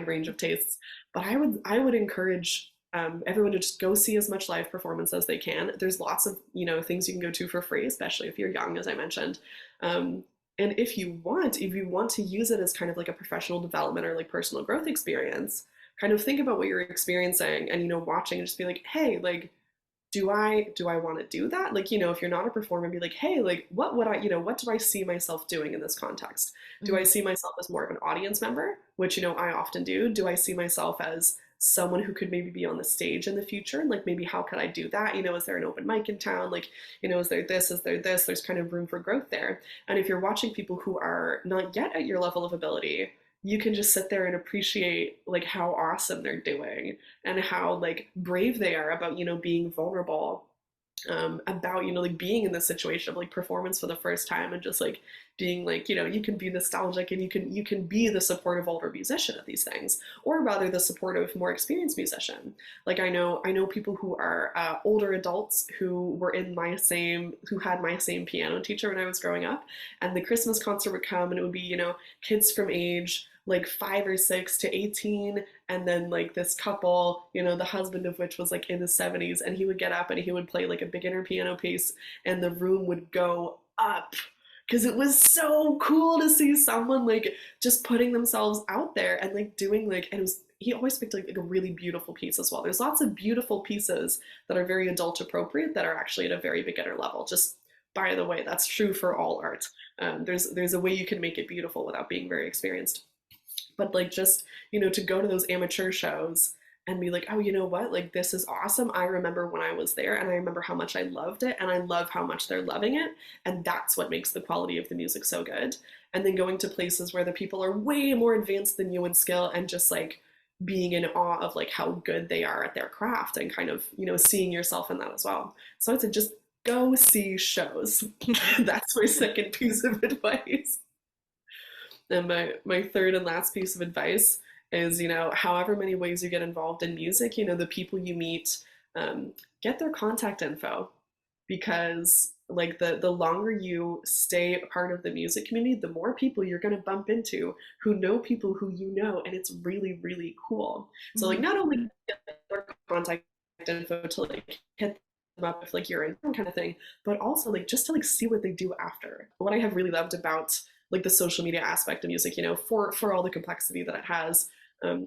Speaker 2: range of tastes. But I would encourage everyone to just go see as much live performance as they can. There's lots of things you can go to for free, especially if you're young, as I mentioned. And if you want to use it as kind of like a professional development or like personal growth experience, kind of think about what you're experiencing and watching and just be like, hey, like do I want to do that? Like, if you're not a performer, be like, hey, like what would what do I see myself doing in this context? Do I
Speaker 1: Mhm.
Speaker 2: see myself as more of an audience member, which I often do? Do I see myself as someone who could maybe be on the stage in the future? And like maybe how could I do that? Is there an open mic in town? Like, is there this? Is there this? There's kind of room for growth there. And if you're watching people who are not yet at your level of ability, you can just sit there and appreciate like how awesome they're doing and how like brave they are about being vulnerable, about like being in this situation of like performance for the first time and just like being like you can be nostalgic and you can be the supportive older musician at these things, or rather the supportive more experienced musician. Like I know people who are older adults who had my same piano teacher when I was growing up, and the Christmas concert would come and it would be kids from age like 5 or 6 to 18, and then like this couple, the husband of which was like in his 70s, and he would get up and he would play like a beginner piano piece, and the room would go up because it was so cool to see someone like just putting themselves out there and like doing like, and it was he always picked like a really beautiful piece as well. There's lots of beautiful pieces that are very adult appropriate that are actually at a very beginner level. Just by the way, that's true for all art. There's a way you can make it beautiful without being very experienced. But like just to go to those amateur shows and be like, oh, you know what? Like, this is awesome. I remember when I was there and I remember how much I loved it and I love how much they're loving it. And that's what makes the quality of the music so good. And then going to places where the people are way more advanced than you in skill and just like being in awe of like how good they are at their craft and kind of, seeing yourself in that as well. So I'd say just go see shows. That's my second piece of advice. And my third and last piece of advice is, however many ways you get involved in music, the people you meet, get their contact info because like the longer you stay a part of the music community, the more people you're going to bump into who know people who you know, and it's really, really cool. So like
Speaker 1: Mhm.
Speaker 2: not only get their contact info to like hit them up if like you're in kind of thing, but also like just to like see what they do after. What I have really loved about like the social media aspect of music, for all the complexity that it has,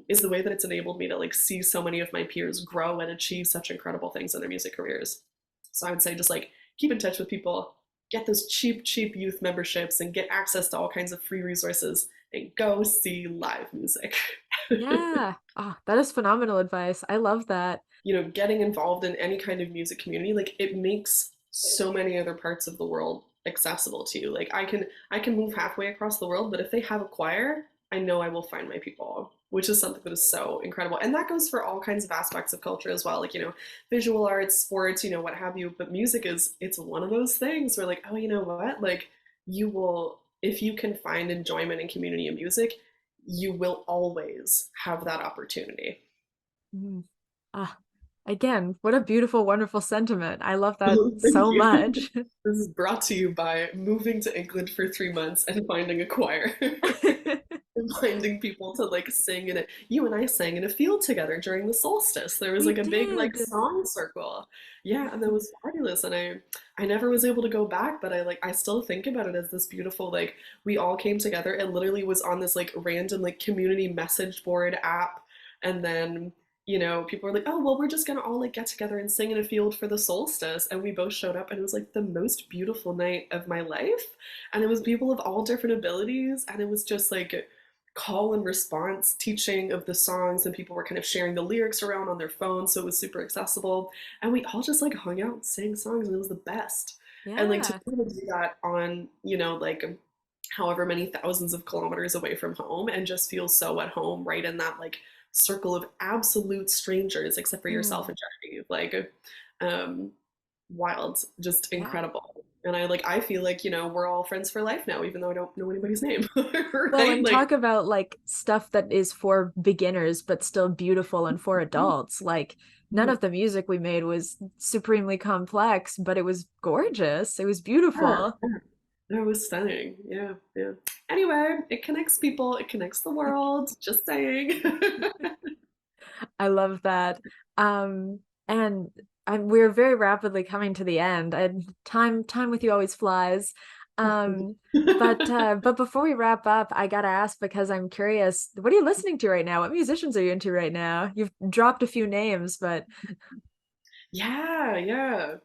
Speaker 2: is the way that it's enabled me to like see so many of my peers grow and achieve such incredible things in their music careers. So I would say just like keep in touch with people, get those cheap youth memberships, and get access to all kinds of free resources, and go see live music.
Speaker 1: Yeah. Oh, that is phenomenal advice. I love that.
Speaker 2: Getting involved in any kind of music community, like it makes so many other parts of the world accessible to you. Like I can move halfway across the world, but if they have a choir, I know I will find my people, which is something that is so incredible. And that goes for all kinds of aspects of culture as well, like, visual arts, sports, what have you. But music it's one of those things where like, oh, you know what? Like you will, if you can find enjoyment and community in music, you will always have that opportunity.
Speaker 1: Mhm. Ah, again, what a beautiful, wonderful sentiment. I love that
Speaker 2: Thank
Speaker 1: so
Speaker 2: you.
Speaker 1: much.
Speaker 2: This is brought to you by moving to England for 3 months and finding a choir. And finding people to like sing in it. You and I sang in a field together during the solstice. There was
Speaker 1: We
Speaker 2: like a big like
Speaker 1: did.
Speaker 2: song circle. Yeah, and that was fabulous. And I never was able to go back, but I still think about it as this beautiful like we all came together and literally was on this like random like community message board app, and then people were like, oh, well, we're just gonna all like get together and sing in a field for the solstice. And we both showed up, and it was like the most beautiful night of my life. And it was people of all different abilities, and it was just like call and response teaching of the songs, and people were kind of sharing the lyrics around on their phones, so it was super accessible. And we all just like hung out and sang songs, and it was the best. And like to
Speaker 1: Yeah.
Speaker 2: be able to do that on, like however many thousands of kilometers away from home and just feel so at home right in that like circle of absolute strangers except for yourself
Speaker 1: Mm,
Speaker 2: and Genevieve. Like um wild, just
Speaker 1: yeah.
Speaker 2: incredible. And I feel like, we're all friends for life now, even though I don't know anybody's name.
Speaker 1: Well,
Speaker 2: Right?
Speaker 1: and
Speaker 2: Like
Speaker 1: talk about like stuff that is for beginners, but still beautiful and for adults. Like none of the music we made was supremely complex, but it was gorgeous. It was
Speaker 2: yeah,
Speaker 1: beautiful.
Speaker 2: yeah. That was stunning. Yeah, yeah. Anyway, it connects people, it connects the world. Just saying.
Speaker 1: I love that. Um, and we're very rapidly coming to the end. And time with you always flies. But before we wrap up, I gotta ask because I'm curious, what are you listening to right now? What musicians are you into right now? You've dropped a few names, but
Speaker 2: Yeah, yeah.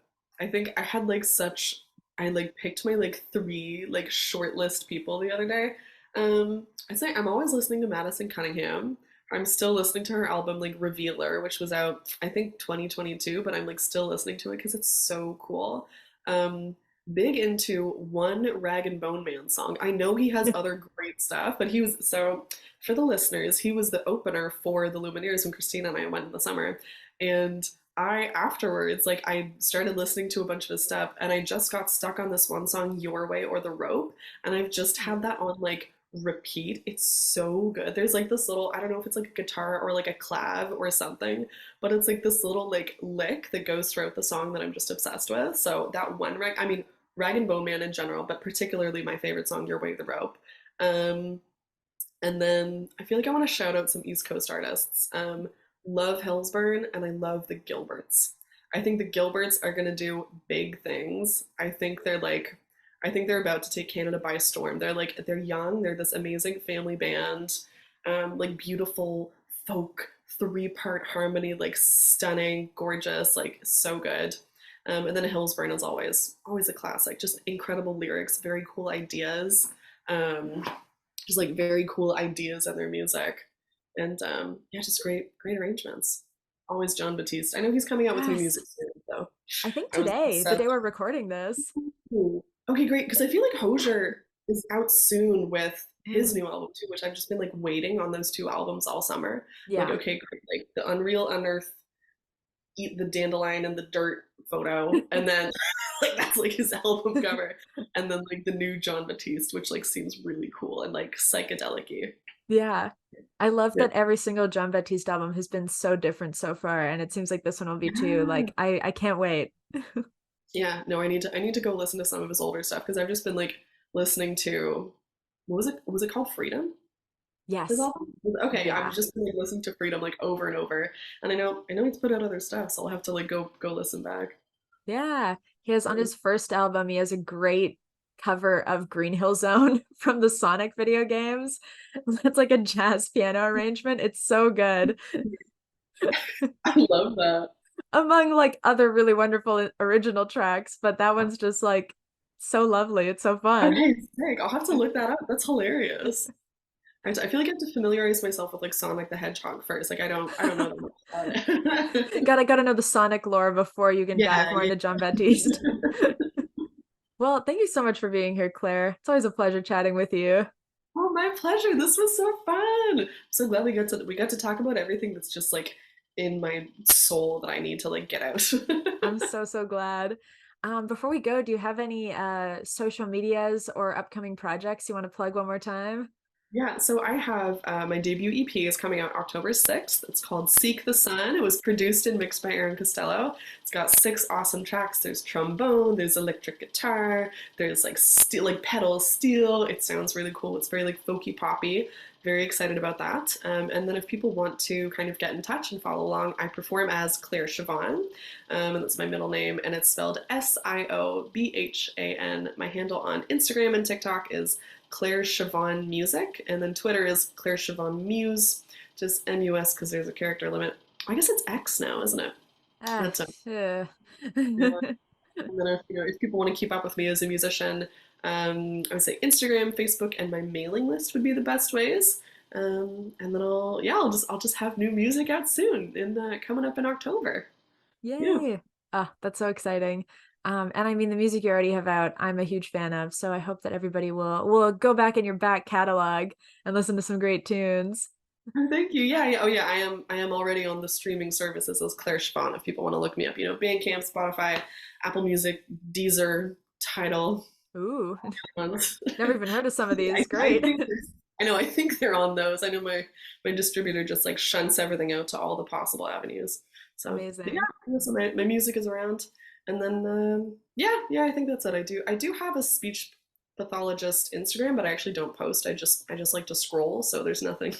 Speaker 2: I think I like picked my like three like shortlist people the other day. I'd say I'm always listening to Madison Cunningham. I'm still listening to her album like Revealer, which was out I think 2022, but I'm like still listening to it because it's so cool. Um, Big into one Rag and Bone Man song. I know he has other great stuff, but he was so for the listeners, he was the opener for the Lumineers when Christina and I went in the summer. And I afterwards, like I started listening to a bunch of his stuff and I just got stuck on this one song, Your Way or the Rope, and I've just had that on like repeat. It's so good. There's like this little, I don't know if it's like a guitar or like a clav or something, but it's like this little like lick that goes throughout the song that I'm just obsessed with. So that one I mean, Rag and Bone Man in general, but particularly my favorite song, Your Way or the Rope. Um, and then I feel like I want to shout out some East Coast artists. Love Hillsburn and I love the Gilberts. I think the Gilberts are going to do big things. I think they're about to take Canada by storm. They're young. They're this amazing family band, like beautiful folk 3-part harmony, like stunning, gorgeous, like so good. And then Hillsburn is always a classic. Just incredible lyrics, very cool ideas. Um, just like very cool ideas in their music. And yeah, just great arrangements. Always John Batiste. I know he's coming out with new
Speaker 1: Yes.
Speaker 2: music soon, so
Speaker 1: I think
Speaker 2: I was
Speaker 1: today, the
Speaker 2: obsessed.
Speaker 1: day we're recording this.
Speaker 2: Ooh. Okay, great. Because I feel like Hosier is out soon with his
Speaker 1: Mm,
Speaker 2: new album too, which I've just been like waiting on those two albums all summer. Like,
Speaker 1: yeah.
Speaker 2: okay, great. Like the Unreal Unearth, eat the dandelion in the dirt photo, and then like that's like his album cover, and then like the new John Batiste, which like seems really cool and like psychedelic-y.
Speaker 1: Yeah. I love
Speaker 2: Yeah.
Speaker 1: that every single John Baptiste album has been so different so far, and it seems like this one will be too.
Speaker 2: Yeah.
Speaker 1: Like I can't wait.
Speaker 2: Yeah, no, I need to go listen to some of his older stuff because I've just been like listening to what was it called? Freedom? His
Speaker 1: Yes.
Speaker 2: album? Okay, I've
Speaker 1: Yeah.
Speaker 2: just been like, listening to Freedom like over and over. And I know he's put out other stuff, so I'll have to like go listen back.
Speaker 1: Yeah. He has on his first album, he has a great cover of Green Hill Zone from the Sonic video games. It's like a jazz piano arrangement. It's so good.
Speaker 2: I love that.
Speaker 1: Among like other really wonderful original tracks, but that one's just like so lovely. It's so fun.
Speaker 2: Okay, sick. I'll have to look that up. That's hilarious. I feel like I have to familiarize myself with like Sonic the Hedgehog first. Like I don't know that much about it.
Speaker 1: Gotta know the Sonic lore before you can dive
Speaker 2: Yeah,
Speaker 1: more
Speaker 2: yeah.
Speaker 1: into John Baptiste. Well, thank you so much for being here, Claire. It's always a pleasure chatting with you.
Speaker 2: Oh, my pleasure. This was so fun. I'm so glad we got to talk about everything that's just like in my soul that I need to like get out.
Speaker 1: I'm so glad. Before we go, do you have any social medias or upcoming projects you want to plug one more time?
Speaker 2: Yeah, so I have my debut EP is coming out October 6th. It's called Seek the Sun. It was produced and mixed by Aaron Costello. It's got 6 awesome tracks. There's trombone, there's electric guitar, there's like steel, like pedal steel. It sounds really cool. It's very like folky poppy. Very excited about that. And then if people want to kind of get in touch and follow along, I perform as Clare Siobhan, and that's my middle name, and it's spelled Siobhan. My handle on Instagram and TikTok is Clare Siobhan Music, and then Twitter is Clare Siobhan Muse, just MUS because there's a character limit. I guess it's X now, isn't it?
Speaker 1: Ah,
Speaker 2: That's
Speaker 1: uh,
Speaker 2: yeah. And then if people want to keep up with me as a musician, I would say Instagram, Facebook, and my mailing list would be the best ways. And then I'll just have new music out soon in coming up in October. Yeah.
Speaker 1: Yay. Ah, that's so exciting. And I mean the music you already have out, I'm a huge fan of, so I hope that everybody will go back in your back catalog and listen to some great tunes.
Speaker 2: Thank you. Yeah, yeah. Oh, yeah. I am already on the streaming services as Claire Siobhan. If people want to look me up, Bandcamp, Spotify, Apple Music, Deezer, Tidal,
Speaker 1: Ooh,
Speaker 2: ones.
Speaker 1: never even heard of some of
Speaker 2: I,
Speaker 1: these.
Speaker 2: I
Speaker 1: Great.
Speaker 2: think I know. I think they're on those. I know my distributor just like shunts everything out to all the possible avenues. So, but
Speaker 1: Amazing.
Speaker 2: yeah. So my music is around, and then yeah. I think that's it. I do have a speech pathologist Instagram, but I actually don't post. I just like to scroll. So there's nothing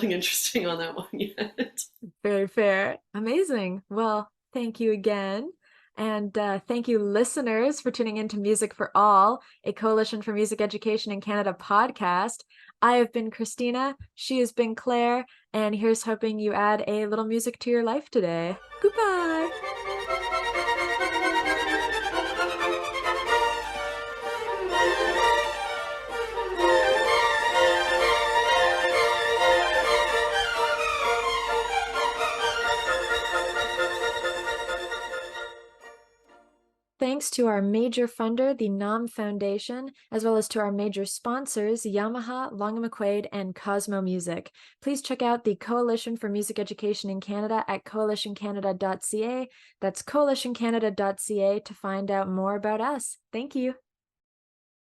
Speaker 2: interesting on that one yet.
Speaker 1: Very fair. Amazing. Well, thank you again. And thank you, listeners, for tuning in to Music for All, a Coalition for Music Education in Canada podcast. I have been Christina, she has been Claire, and here's hoping you add a little music to your life today. Goodbye. Thanks to our major funder, the NOM Foundation, as well as to our major sponsors, Yamaha, Long & McQuaid, and Cosmo Music. Please check out the Coalition for Music Education in Canada at coalitioncanada.ca. That's coalitioncanada.ca to find out more about us. Thank you.